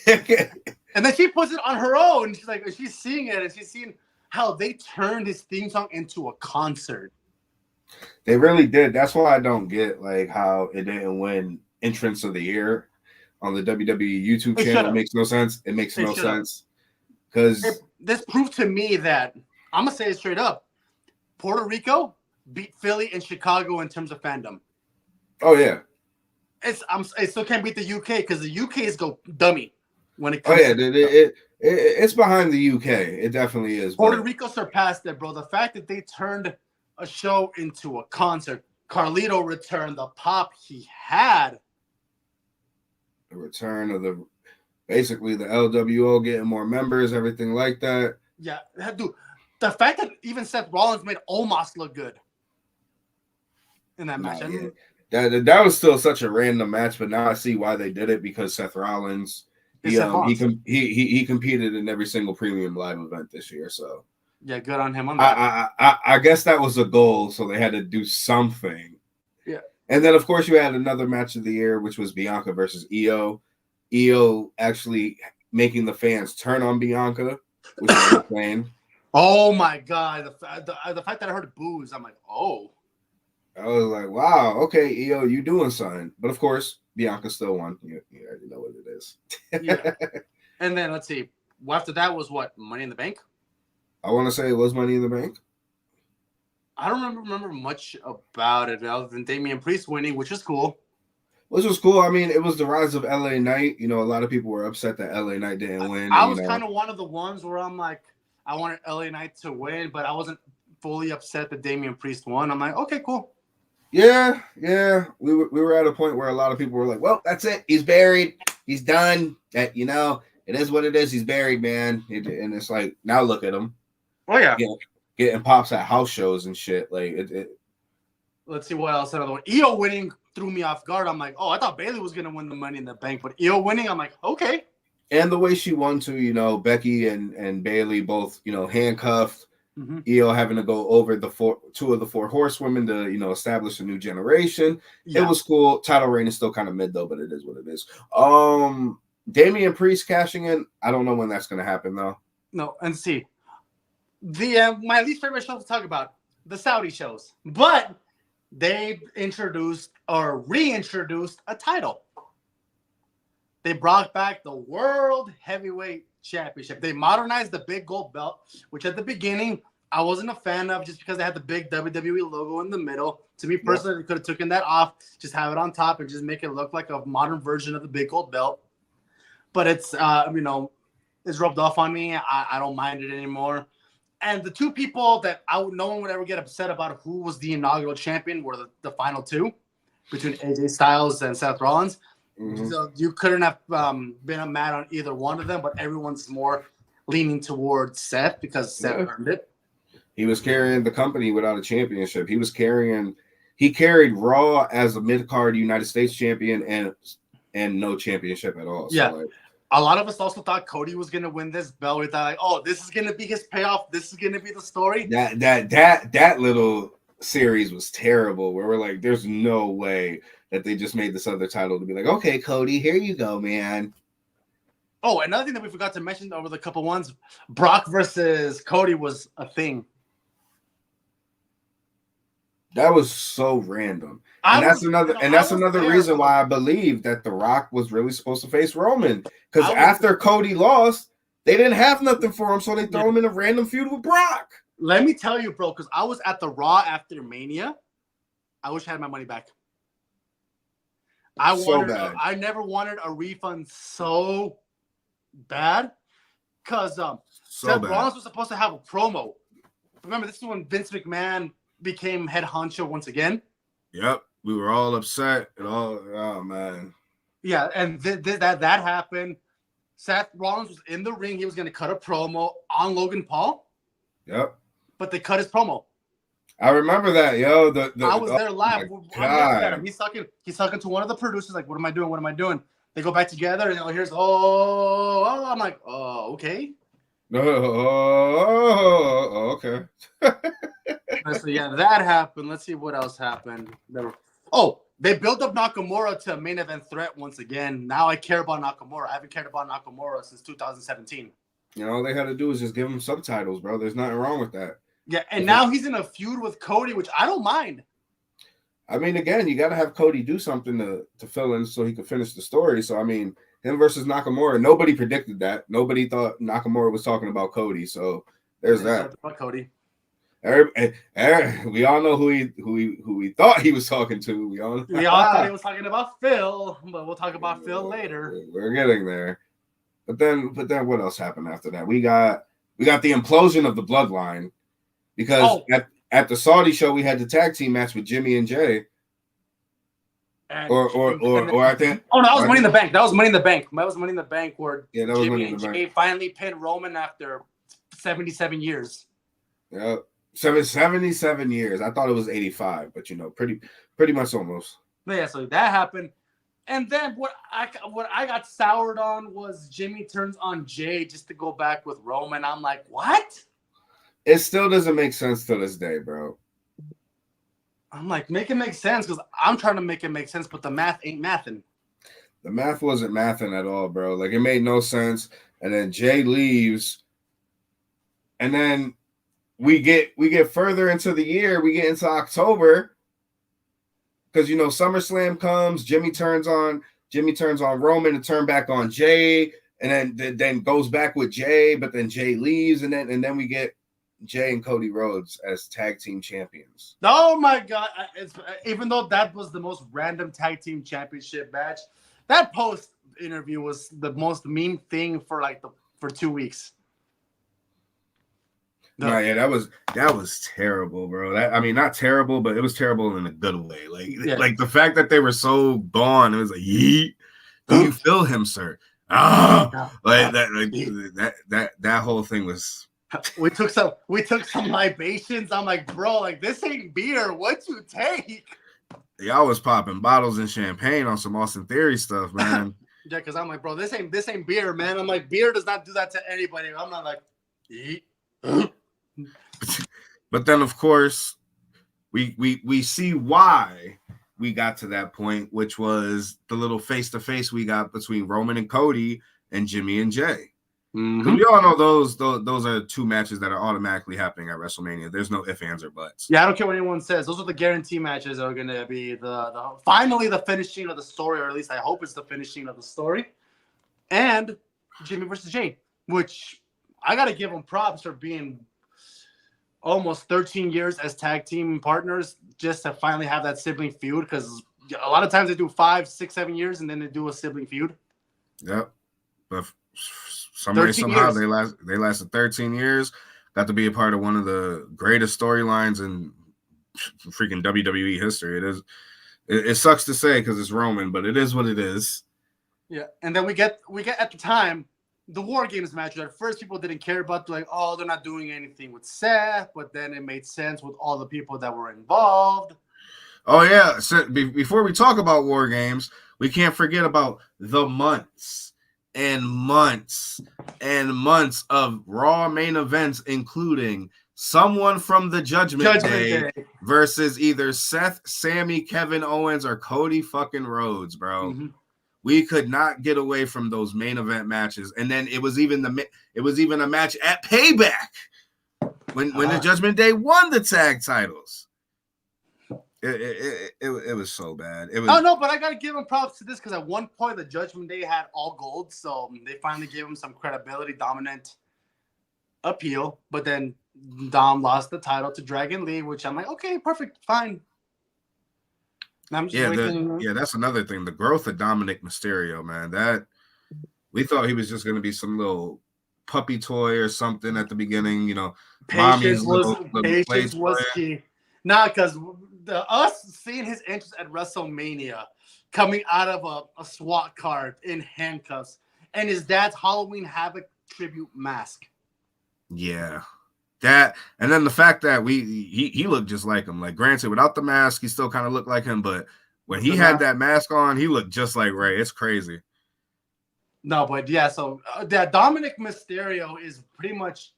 And then she puts it on her own. She's like, she's seeing it, and she's seeing how they turned his theme song into a concert. They really did. That's why I don't get like how it didn't win entrance of the year on the WWE YouTube channel. It makes no sense. It makes no sense. Because this proved to me that I'm gonna say it straight up. Puerto Rico beat Philly and Chicago in terms of fandom. oh yeah, I still can't beat the UK because the UK is go dummy when it oh comes yeah, to it's behind the UK. It definitely is. Puerto But Rico surpassed it, bro. The fact that they turned a show into a concert, Carlito returned the pop he had. the return of basically the LWO getting more members, everything like that. Yeah, dude. The fact that even Seth Rollins made Omos look good in that match. Yeah. That was still such a random match, but now I see why they did it because Seth Rollins he competed in every single premium live event this year. So yeah, good on him on that. I guess that was a goal, so they had to do something. Yeah. And then of course you had another match of the year, which was Bianca versus Io. Io actually making the fans turn on Bianca, which is insane. Oh my god, the fact that I heard boos, I'm like, oh. I was like, wow, okay, Io, you doing something. But of course, Bianca still won. You already know what it is. Yeah. And then let's see. After that was what? Money in the Bank? I want to say it was Money in the Bank. I don't remember much about it other than Damian Priest winning, which is cool. Which was cool. I mean, it was the rise of LA Knight. You know, a lot of people were upset that LA Knight didn't win. I was kind of one of the ones where I'm like, I wanted LA Knight to win, but I wasn't fully upset that Damian Priest won. I'm like, okay, cool. Yeah. We were at a point where a lot of people were like, well, that's it. He's buried. He's done. That, it is what it is. He's buried, man. And it's like, now look at him. Oh, yeah. Getting pops at house shows and shit. Like, Let's see what else. Another one. Io winning threw me off guard. I'm like, oh, I thought Bayley was going to win the Money in the Bank, but Io winning, I'm like, okay. And the way she won too, Becky and Bayley both, handcuffed. Mm-hmm. Io having to go over two of the four horsewomen to, establish a new generation. Yeah. It was cool. Title reign is still kind of mid though, but it is what it is. Damian Priest cashing in. I don't know when that's going to happen though. No, and see, my least favorite show to talk about, the Saudi shows, but they introduced or reintroduced a title. They brought back the World Heavyweight Championship. They modernized the big gold belt, which at the beginning I wasn't a fan of just because they had the big WWE logo in the middle. To me personally, they could have taken that off, just have it on top and just make it look like a modern version of the big gold belt. But it's, it's rubbed off on me. I don't mind it anymore. And the two people that no one would ever get upset about who was the inaugural champion were the final two between AJ Styles and Seth Rollins. Mm-hmm. So you couldn't have been mad on either one of them, but everyone's more leaning towards Seth because Seth earned it. He was carrying the company without a championship. He carried Raw as a mid-card United States champion and no championship at all. Yeah. So a lot of us also thought Cody was going to win this belt. We thought, like, oh, this is going to be his payoff. This is going to be the story. That little series was terrible where we're like, there's no way that they just made this other title to be like, okay, Cody, here you go, man. Oh, another thing that we forgot to mention over the couple ones, Brock versus Cody was a thing. That was so random. And that's another reason why I believe that The Rock was really supposed to face Roman. Because after Cody lost, they didn't have nothing for him, so they throw him in a random feud with Brock. Let me tell you, bro, because I was at the Raw after Mania. I wish I had my money back. I never wanted a refund so bad because Seth Rollins was supposed to have a promo. Remember, this is when Vince McMahon became head honcho once again. Yep, we were all upset and all. Oh man. Yeah, and that happened. Seth Rollins was in the ring. He was going to cut a promo on Logan Paul. Yep. But they cut his promo. I remember that, yo. I was there live. He's talking to one of the producers, like, "What am I doing? What am I doing?" They go back together, and here's I'm like, "Oh, okay." Oh, okay. So yeah, that happened. Let's see what else happened. They built up Nakamura to a main event threat once again. Now I care about Nakamura. I haven't cared about Nakamura since 2017. All they had to do is just give him subtitles, bro. There's nothing wrong with that. Yeah, and now he's in a feud with Cody, which I don't mind. I mean, again, you got to have Cody do something to fill in so he can finish the story. So, I mean, Him versus Nakamura. Nobody predicted that. Nobody thought Nakamura was talking about Cody. So there's that. About Cody. We all know who he thought he was talking to. We all thought he was talking about Phil, but we'll talk about Phil later. We're getting there. But then what else happened after that? We got the implosion of the bloodline because at the Saudi show we had the tag team match with Jimmy and Jay. Or I think. Oh no, that was Money in the Bank. That was Money in the Bank. That was Money in the Bank where Jimmy and Jay finally pinned Roman after 77 years. Yep. 77 years. I thought it was 85, but pretty much almost. Yeah, so that happened. And then what I got soured on was Jimmy turns on Jay just to go back with Roman. I'm like, what? It still doesn't make sense to this day, bro. I'm like, make it make sense because I'm trying to make it make sense, but the math ain't mathing. The math wasn't mathing at all, bro. Like, it made no sense. And then Jay leaves. And then we get further into the year. We get into October. Because SummerSlam comes, Jimmy turns on Roman to turn back on Jay, and then goes back with Jay, but then Jay leaves, and then we get Jay and Cody Rhodes as tag team champions. Oh my God! Even though that was the most random tag team championship match, that post interview was the most meme thing for 2 weeks. No, yeah, that was terrible, bro. Not terrible, but it was terrible in a good way. Like the fact that they were so gone, it was like, yeet. Do you feel him, sir? That whole thing was. We took some libations. I'm like, bro, this ain't beer. What you take? Y'all was popping bottles and champagne on some Austin Theory stuff, man. Yeah, because I'm like, bro, this ain't beer, man. I'm like, beer does not do that to anybody. I'm not like, eat. But then, of course, we see why we got to that point, which was the little face-to-face we got between Roman and Cody and Jimmy and Jay. Mm-hmm. We all know those are two matches that are automatically happening at WrestleMania. There's no ifs, ands, or buts. Yeah, I don't care what anyone says. Those are the guarantee matches that are going to be the finally the finishing of the story, or at least I hope it's the finishing of the story. And Jimmy versus Jay, which I got to give them props for being almost 13 years as tag team partners just to finally have that sibling feud, because a lot of times they do 5, 6, 7 years and then they do a sibling feud. Yep. But somehow they lasted 13 years, got to be a part of one of the greatest storylines in freaking WWE history. It sucks to say because it's Roman, but it is what it is. Yeah. And then we get at the time the War Games match that at first people didn't care about, they're not doing anything with Seth, but then it made sense with all the people that were involved. Oh, yeah. So before we talk about War Games, we can't forget about the months and months and months of Raw main events, including someone from the Judgment Day versus either Seth, Sammy, Kevin Owens, or Cody fucking Rhodes, bro. Mm-hmm. We could not get away from those main event matches, and then it was even a match at Payback when the Judgment Day won the tag titles. It was so bad. It was. Oh no, but I gotta give him props to this because at one point the Judgment Day had all gold, so they finally gave him some credibility, dominant appeal. But then Dom lost the title to Dragon Lee, which I'm like, okay, perfect, fine. I'm just that's another thing. The growth of Dominic Mysterio, man. That we thought he was just gonna be some little puppy toy or something at the beginning. Patience was key. Nah, because us seeing his entrance at WrestleMania, coming out of a SWAT car in handcuffs, and his dad's Halloween Havoc tribute mask. Yeah. That, and then the fact that he looked just like him. Like, granted, without the mask, he still kind of looked like him, but when he had that mask on, he looked just like Ray. It's crazy. No, but yeah, so that Dominic Mysterio is pretty much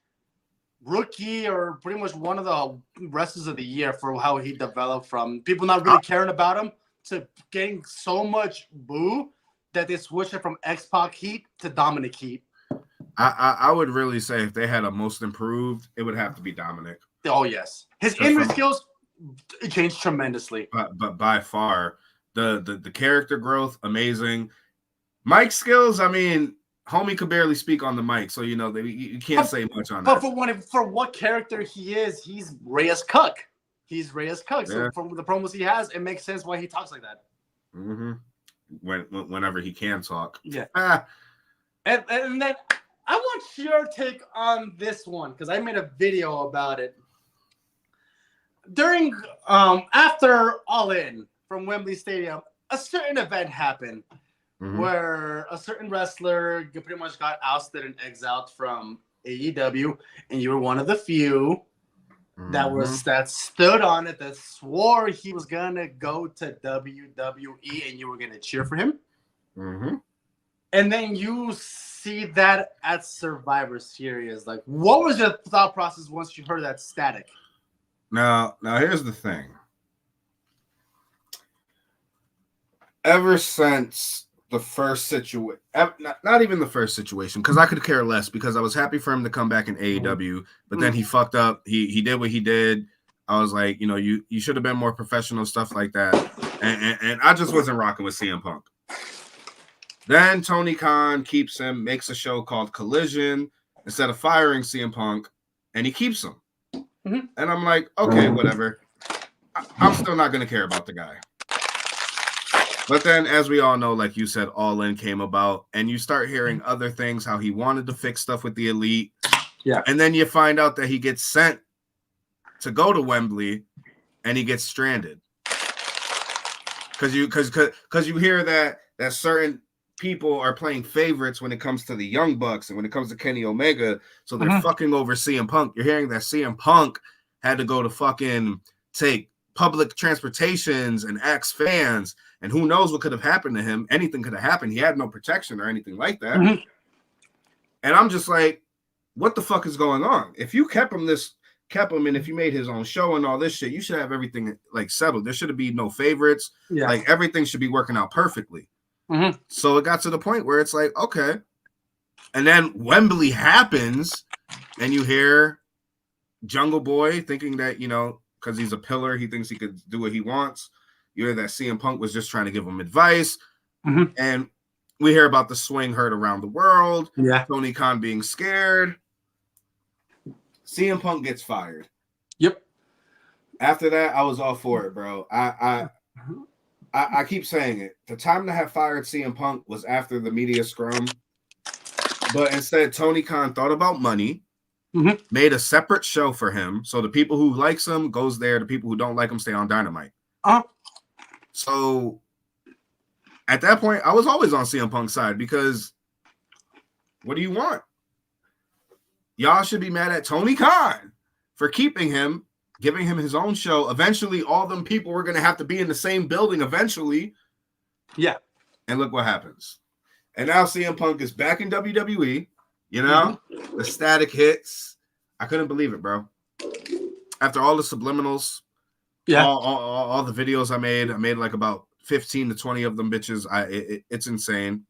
rookie or pretty much one of the wrestlers of the year for how he developed from people not really caring about him to getting so much boo that they switched it from X-Pac heat to Dominic heat. I would really say if they had a most improved, it would have to be Dominic. Oh, yes. His in-ring skills changed tremendously. But by far, the character growth, amazing. Mic skills, I mean, homie could barely speak on the mic, so you can't say much on that. But for what character he is, he's Reyes Cook. He's Reyes Cook. Yeah. So from the promos he has, it makes sense why he talks like that. Mm-hmm. Whenever he can talk. Yeah. And then I want your take on this one because I made a video about it. During after All In from Wembley Stadium, a certain event happened where a certain wrestler pretty much got ousted and exiled from AEW, and you were one of the few that stood on it, that swore he was gonna go to WWE, and you were gonna cheer for him. Mm-hmm. And then you see that at Survivor Series. Like, what was your thought process once you heard that static? Now here's the thing. Ever since the first situation, not even the first situation, because I could care less, because I was happy for him to come back in AEW, but then he fucked up. He did what he did. I was like, you should have been more professional, stuff like that. And I just wasn't rocking with CM Punk. Then Tony Khan keeps him, makes a show called Collision instead of firing CM Punk, and he keeps him. And I'm like, okay, whatever. I'm still not going to care about the guy. But then, as we all know, like you said, All In came about, and you start hearing other things, how he wanted to fix stuff with the Elite. Yeah. And then you find out that he gets sent to go to Wembley, and he gets stranded. Because you hear that certain people are playing favorites when it comes to the Young Bucks and when it comes to Kenny Omega, so they're fucking over CM Punk. You're hearing that CM Punk had to go to fucking take public transportations and ask fans, and who knows what could have happened to him. Anything could have happened. He had no protection or anything like that. And I'm just like, what the fuck is going on? If you kept him, and if you made his own show and all this shit, you should have everything like settled. There should be no favorites. Yeah. Like everything should be working out perfectly. So it got to the point where it's like, okay. And then Wembley happens, and you hear Jungle Boy thinking that, because he's a pillar, he thinks he could do what he wants. You hear that CM Punk was just trying to give him advice. And we hear about the swing heard around the world. Yeah. Tony Khan being scared. CM Punk gets fired. Yep. After that, I was all for it, bro. I keep saying it. The time to have fired CM Punk was after the media scrum. But instead, Tony Khan thought about money, made a separate show for him. So the people who likes him goes there. The people who don't like him stay on Dynamite. So at that point, I was always on CM Punk's side, because what do you want? Y'all should be mad at Tony Khan for keeping him, giving him his own show. Eventually, all them people were going to have to be in the same building eventually. Yeah. And look what happens. And now CM Punk is back in WWE. The static hits. I couldn't believe it, bro. After all the subliminals, all the videos I made like about 15 to 20 of them bitches. It's insane.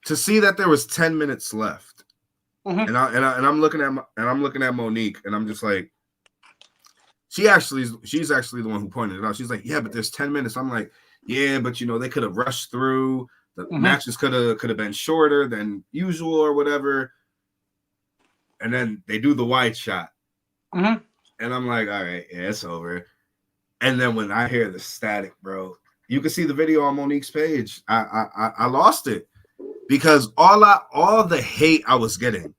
To see that there was 10 minutes left. And I'm looking at Monique, and I'm just like, she's actually the one who pointed it out. She's like, yeah, but there's 10 minutes. I'm like, yeah, but they could have rushed through. The matches could have been shorter than usual or whatever. And then they do the wide shot. And I'm like, all right, yeah, it's over. And then when I hear the static, bro, you can see the video on Monique's page. I lost it, because all the hate I was getting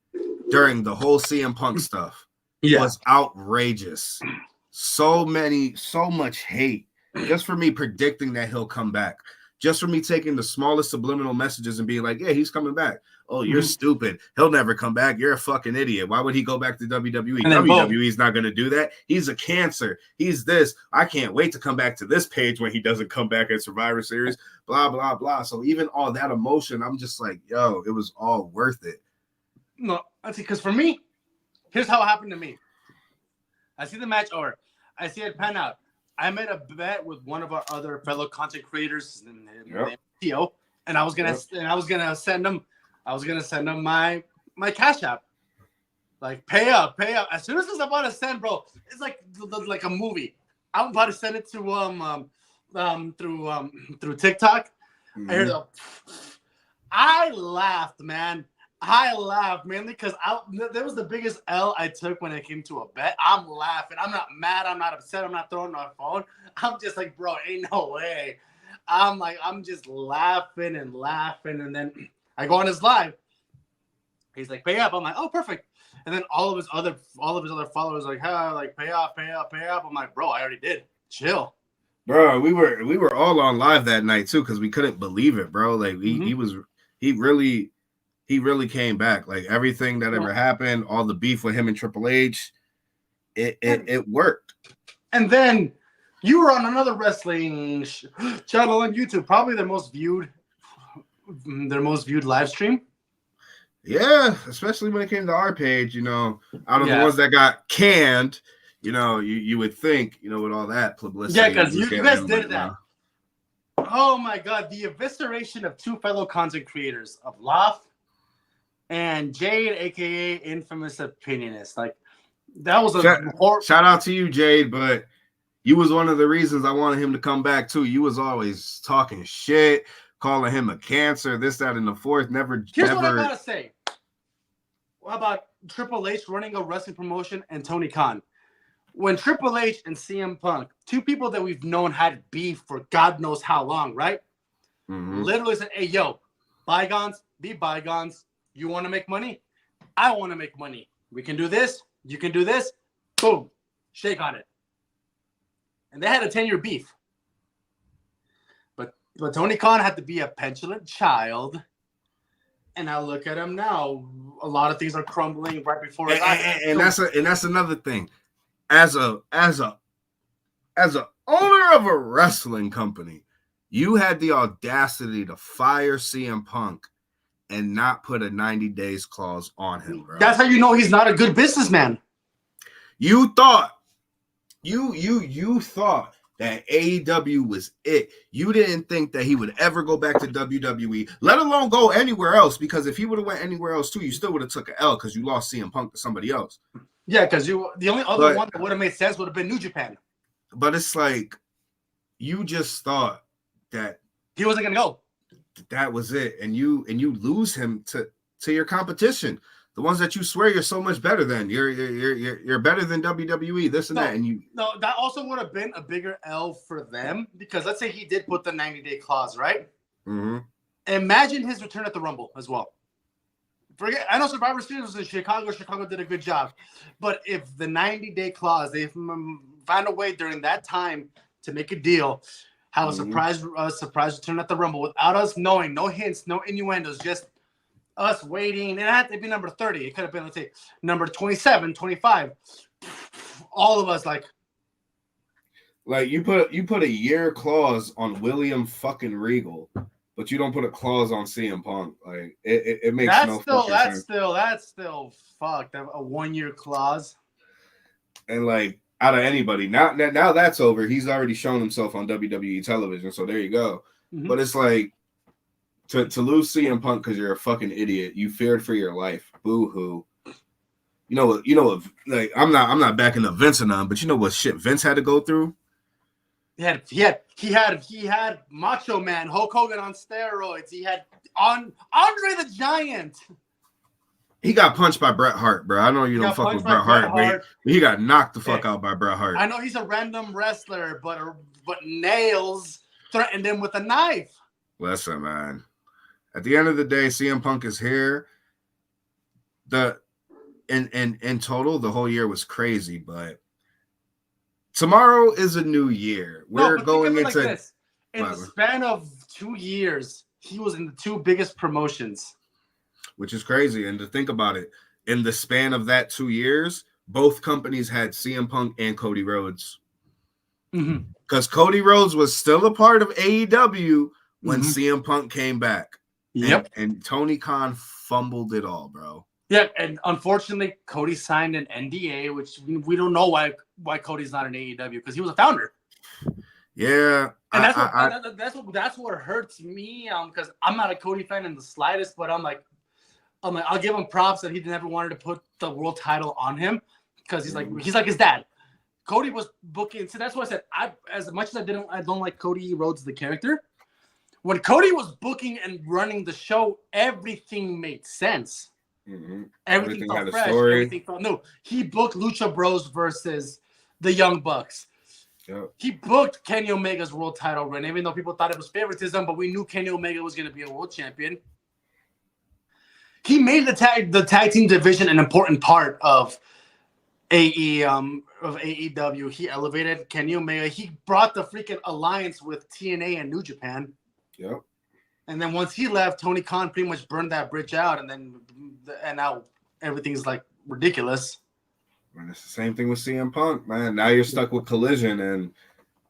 during the whole CM Punk stuff was outrageous. So much hate just for me predicting that he'll come back. Just for me taking the smallest subliminal messages and being like, yeah, he's coming back. Oh, you're stupid. He'll never come back. You're a fucking idiot. Why would he go back to WWE? WWE's not going to do that. He's a cancer. He's this. I can't wait to come back to this page when he doesn't come back at Survivor Series. Blah, blah, blah. So even all that emotion, I'm just like, yo, it was all worth it. No, I see. Because for me, here's how it happened to me. I see the match, or I see it pan out. I made a bet with one of our other fellow content creators, Theo, and I was gonna send him my Cash App, like pay up. As soon as it's about to send, bro, it's like a movie. I'm about to send it to through TikTok, I heard the. I laughed, man. I laughed mainly because that was the biggest L I took when it came to a bet. I'm laughing. I'm not mad. I'm not upset. I'm not throwing my phone. I'm just like, bro, ain't no way. I'm just laughing and laughing. And then I go on his live. He's like, pay up. I'm like, oh, perfect. And then all of his other followers like, hey, like pay up. I'm like, bro, I already did. Chill. Bro, we were all on live that night too because we couldn't believe it, bro. Like he really came back. Like everything that ever happened, all the beef with him and Triple H, it worked. And then you were on another wrestling channel on YouTube, probably their most viewed live stream. Yeah, especially when it came to our page, out of the ones that got canned, you would think, with all that publicity. Yeah, because you guys did that. Oh my God, the evisceration of two fellow content creators of Loft and Jade, aka Infamous Opinionist. Like that was shout out to you, Jade, but you was one of the reasons I wanted him to come back too. You was always talking shit, calling him a cancer, this, that, and the fourth. Here's what I gotta say. How about Triple H running a wrestling promotion and Tony Khan? When Triple H and CM Punk, two people that we've known had beef for God knows how long, right? Mm-hmm. Literally said, hey, yo, bygones, be bygones. You want to make money? I want to make money. We can do this. You can do this. Boom. Shake on it. And they had a 10-year beef. But Tony Khan had to be a petulant child. And I look at him now. A lot of things are crumbling right before his eyes. And that's another thing. As a owner of a wrestling company, you had the audacity to fire CM Punk and not put a 90 days clause on him, bro. That's how you know he's not a good businessman. You thought that AEW was it. You didn't think that he would ever go back to WWE, let alone go anywhere else, because if he would have went anywhere else too, you still would have took an L because you lost CM Punk to somebody else. Yeah, because the only other one that would have made sense would have been New Japan. But it's like you just thought that he wasn't gonna go. That was it, and you lose him to your competition, the ones that you swear you're so much better than. You're better than WWE, this and that, and that also would have been a bigger L for them, because let's say he did put the 90-day clause, right? Mm-hmm. Imagine his return at the Rumble as well. I know Survivor Series was in Chicago. Chicago did a good job. But if the 90-day clause, they found a way during that time to make a deal, have a surprise return at the Rumble without us knowing, no hints, no innuendos, just us waiting. It had to be number 30. It could have been, let's say, number 27, 25. All of us like you put a year clause on William fucking Regal. But you don't put a clause on CM Punk. Like it makes no sense. That's still fucked. A 1-year clause. And like out of anybody, now that's over. He's already shown himself on WWE television, so there you go. Mm-hmm. But it's like to lose CM Punk because you're a fucking idiot. You feared for your life. Boo hoo. You know what? Like I'm not backing up Vince or none, but you know what shit Vince had to go through. He had Macho Man, Hulk Hogan on steroids. He had Andre the Giant. He got punched by Bret Hart, bro. I know you don't fuck with Bret Hart, but he got knocked the fuck out by Bret Hart. I know he's a random wrestler, but Nails threatened him with a knife. Listen, man. At the end of the day, CM Punk is here. In total, the whole year was crazy, but tomorrow is a new year. We're going into this. In the span of 2 years, he was in the two biggest promotions. Which is crazy. And to think about it, in the span of that 2 years, both companies had CM Punk and Cody Rhodes. Because Cody Rhodes was still a part of AEW when CM Punk came back. Yep. And Tony Khan fumbled it all, bro. Yeah, and unfortunately, Cody signed an NDA, which we don't know why Cody's not in AEW, because he was a founder. Yeah, and that's what hurts me. Because I'm not a Cody fan in the slightest, but I'm like I'll give him props that he never wanted to put the world title on him, because he's like his dad. Cody was booking, so that's why I said as much as I don't like Cody Rhodes the character. When Cody was booking and running the show, everything made sense. Mm-hmm. Everything felt had a fresh. story. Everything felt new. He booked Lucha Bros versus the Young Bucks. Yep. He booked Kenny Omega's world title run, even though people thought it was favoritism, but we knew Kenny Omega was going to be a world champion. He made the tag team division an important part of AEW. He elevated Kenny Omega. He brought the freaking alliance with TNA and New Japan. Yep. And then once he left, Tony Khan pretty much burned that bridge out, and now everything's like ridiculous. And it's the same thing with CM Punk, man. Now you're stuck with Collision, and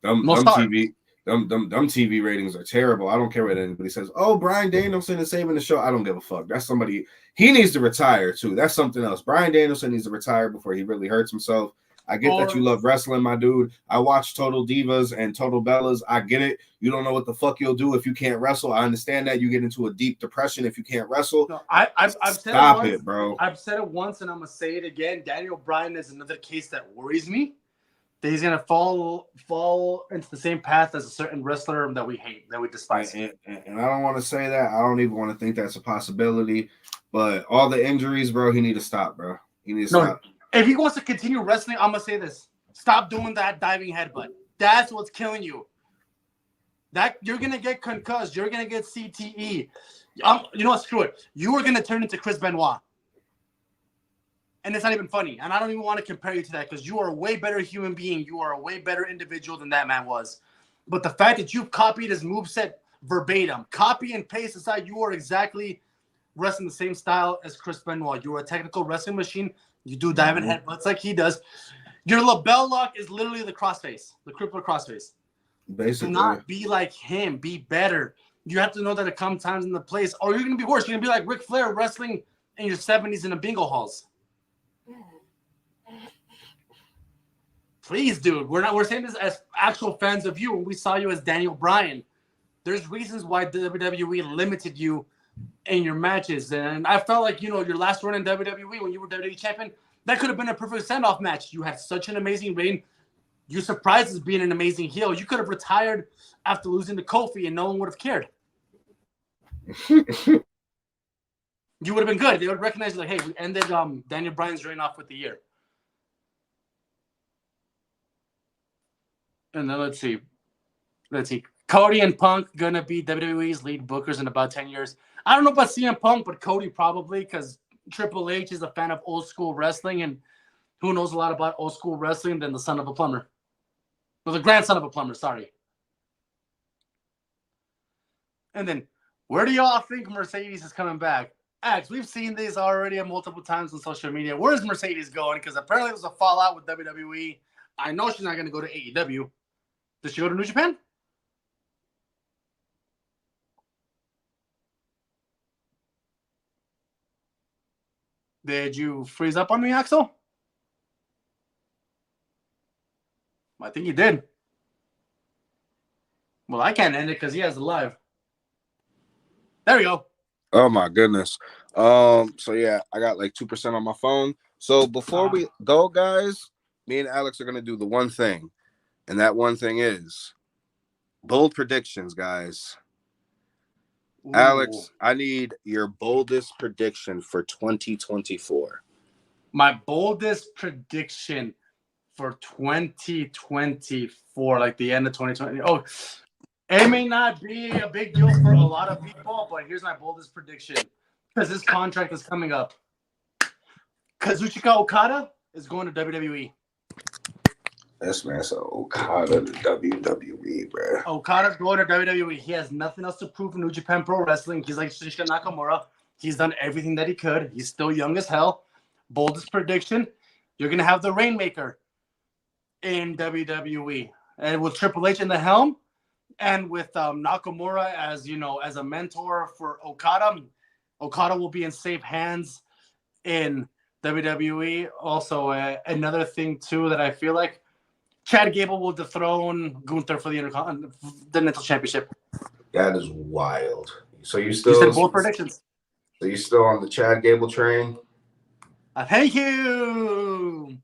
them TV ratings are terrible. I don't care what anybody says. Oh, Bryan Danielson is saving the show. I don't give a fuck. That's somebody. He needs to retire too. That's something else. Bryan Danielson needs to retire before he really hurts himself. I get that you love wrestling, my dude. I watch Total Divas and Total Bellas. I get it. You don't know what the fuck you'll do if you can't wrestle. I understand that. You get into a deep depression if you can't wrestle. No, I've Stop it, bro. I've said it once, and I'm going to say it again. Daniel Bryan is another case that worries me. That he's going to fall into the same path as a certain wrestler that we hate, that we despise. And I don't want to say that. I don't even want to think that's a possibility. But all the injuries, bro, he need to stop, bro. He needs to stop. If he wants to continue wrestling, I'm going to say this. Stop doing that diving headbutt. That's what's killing you. That you're going to get concussed. You're going to get CTE. You know what? Screw it. You are going to turn into Chris Benoit. And it's not even funny. And I don't even want to compare you to that because you are a way better human being. You are a way better individual than that man was. But the fact that you've copied his moveset verbatim, copy and paste aside, you are exactly wrestling the same style as Chris Benoit. You are a technical wrestling machine. You do diving headbutts like he does. Your label lock is literally the crossface, the crippler crossface. Basically. Do not be like him. Be better. You have to know that it comes times in the place, or you're going to be worse. You're going to be like Ric Flair wrestling in your 70s in the bingo halls. Please, dude. We're saying this as actual fans of you, and we saw you as Daniel Bryan. There's reasons why WWE limited you in your matches, and I felt like your last run in WWE when you were WWE champion, that could have been a perfect send-off match. You had such an amazing reign. You surprised us being an amazing heel. You could have retired after losing to Kofi, and no one would have cared. You would have been good. They would recognize you like, hey, we ended Daniel Bryan's reign off with the year. And then let's see. Cody and Punk gonna be WWE's lead bookers in about 10 years. I don't know about CM Punk, but Cody probably, because Triple H is a fan of old school wrestling, and who knows a lot about old school wrestling than the son of a plumber. Well, the grandson of a plumber, sorry. And then, where do y'all think Mercedes is coming back? Ax, we've seen these already multiple times on social media. Where's Mercedes going? Because apparently there's a fallout with WWE. I know she's not going to go to AEW. Does she go to New Japan? Did you freeze up on me, Axel? I think you did. Well, I can't end it because he has the live. There we go. Oh my goodness. So yeah, I got like 2% on my phone. So before we go, guys, me and Alex are gonna do the one thing, and that one thing is bold predictions, guys. Ooh. Alex, I need your boldest prediction for 2024. My boldest prediction for 2024, like the end of 2020. Oh, it may not be a big deal for a lot of people, but here's my boldest prediction because this contract is coming up. Kazuchika Okada is going to WWE. This man said Okada to WWE, bro. Okada's going to WWE. He has nothing else to prove in New Japan Pro Wrestling. He's like Shinsuke Nakamura. He's done everything that he could. He's still young as hell. Boldest prediction, you're going to have the Rainmaker in WWE. And with Triple H in the helm, and with Nakamura as a mentor for Okada, Okada will be in safe hands in WWE. Also, another thing too that I feel like Chad Gable will dethrone Gunther for the Intercontinental Championship. That is wild. So you said bold predictions. So you still on the Chad Gable train? Thank you.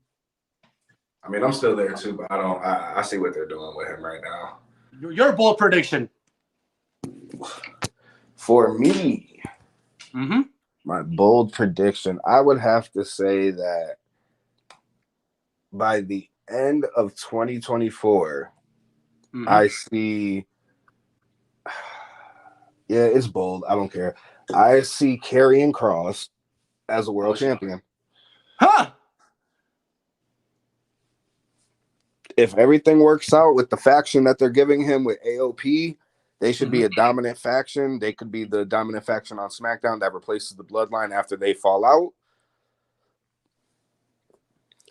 I mean, I'm still there too, but I see what they're doing with him right now. Your bold prediction. For me, Mm-hmm. my bold prediction, I would have to say that by the end of 2024, I see. Yeah, it's bold. I don't care. I see Karrion Kross as a world champion. Huh? If everything works out with the faction that they're giving him with AOP, they should be a dominant faction. They could be the dominant faction on SmackDown that replaces the Bloodline after they fall out.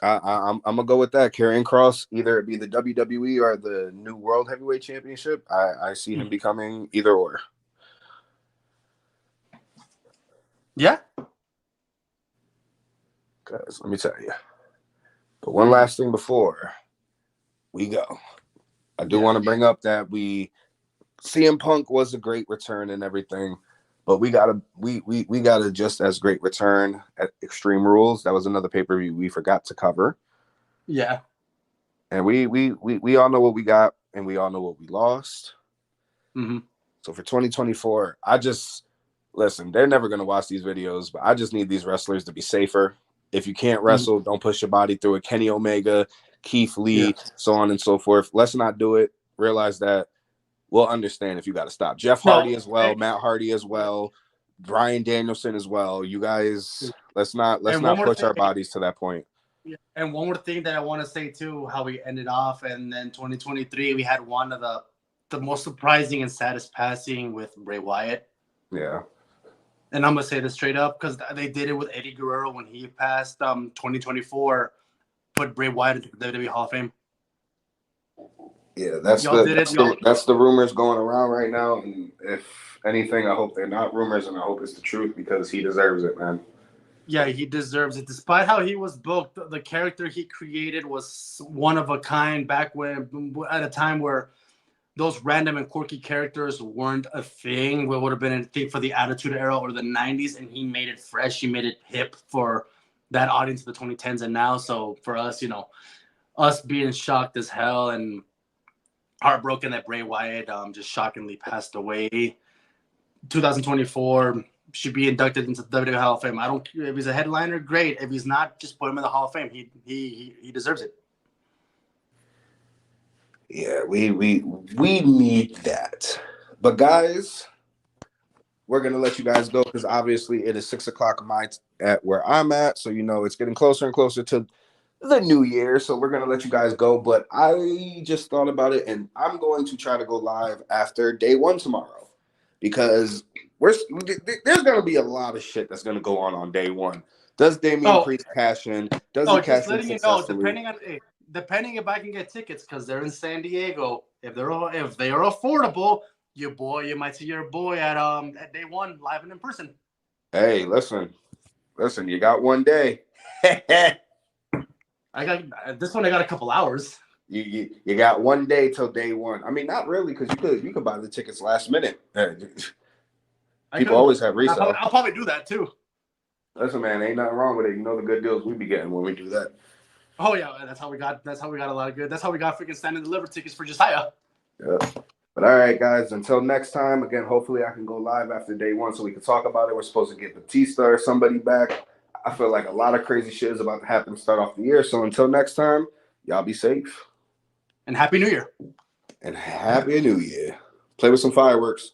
I'm gonna go with that. Karrion Kross, either it be the WWE or the new World Heavyweight Championship. I see him becoming either or. Yeah. Because let me tell you. But one last thing before we go, I do want to bring up that CM Punk was a great return and everything, but we got a just as great return at Extreme Rules. That was another pay-per-view we forgot to cover. Yeah. And we all know what we got and we all know what we lost. Mm-hmm. So for 2024, listen, they're never going to watch these videos, but I just need these wrestlers to be safer. If you can't wrestle, don't push your body through it. Kenny Omega, Keith Lee, so on and so forth. Let's not do it. Realize that we'll understand if you got to stop. Jeff Hardy as well, Matt Hardy as well, Bryan Danielson as well. You guys, let's not push our bodies to that point. Yeah. And one more thing that I want to say too, how we ended off, and then 2023 we had one of the most surprising and saddest passing with Bray Wyatt. Yeah. And I'm gonna say this straight up because they did it with Eddie Guerrero when he passed. 2024 put Bray Wyatt into the WWE Hall of Fame. Yeah, that's the rumors going around right now. And if anything, I hope they're not rumors, and I hope it's the truth because he deserves it, man. Yeah, he deserves it. Despite how he was booked, the character he created was one of a kind back when, at a time where those random and quirky characters weren't a thing. What would have been a thing for the Attitude Era or the 90s, and he made it fresh. He made it hip for that audience of the 2010s and now. So for us, us being shocked as hell and heartbroken that Bray Wyatt just shockingly passed away. 2024 should be inducted into the WWE Hall of Fame. I don't care if he's a headliner, great. If he's not, just put him in the Hall of Fame. He deserves it. Yeah, we need that. But guys, we're gonna let you guys go because obviously it is 6:00 at where I'm at. So it's getting closer and closer to the new year. So we're gonna let you guys go. But I just thought about it, and I'm going to try to go live after day one tomorrow because there's gonna be a lot of shit that's gonna go on day one. Does Damian Priest cash in? Does he cash in successfully? Depending if I can get tickets because they're in San Diego. If they are affordable, you might see your boy at day one live and in person. Hey, listen, you got one day. I got a couple hours. You got one day till day one. I mean, not really, because you could buy the tickets last minute. People always have resale. I'll probably do that too. Listen, man, ain't nothing wrong with it. You know the good deals we be getting when we do that. Oh yeah, that's how we got a lot of good. That's how we got freaking stand and deliver tickets for Josiah. Yeah. But all right, guys, until next time, again, hopefully I can go live after day one so we can talk about it. We're supposed to get Batista or somebody back. I feel like a lot of crazy shit is about to happen to start off the year. So until next time, y'all be safe. And Happy New Year. And Happy New Year. Play with some fireworks.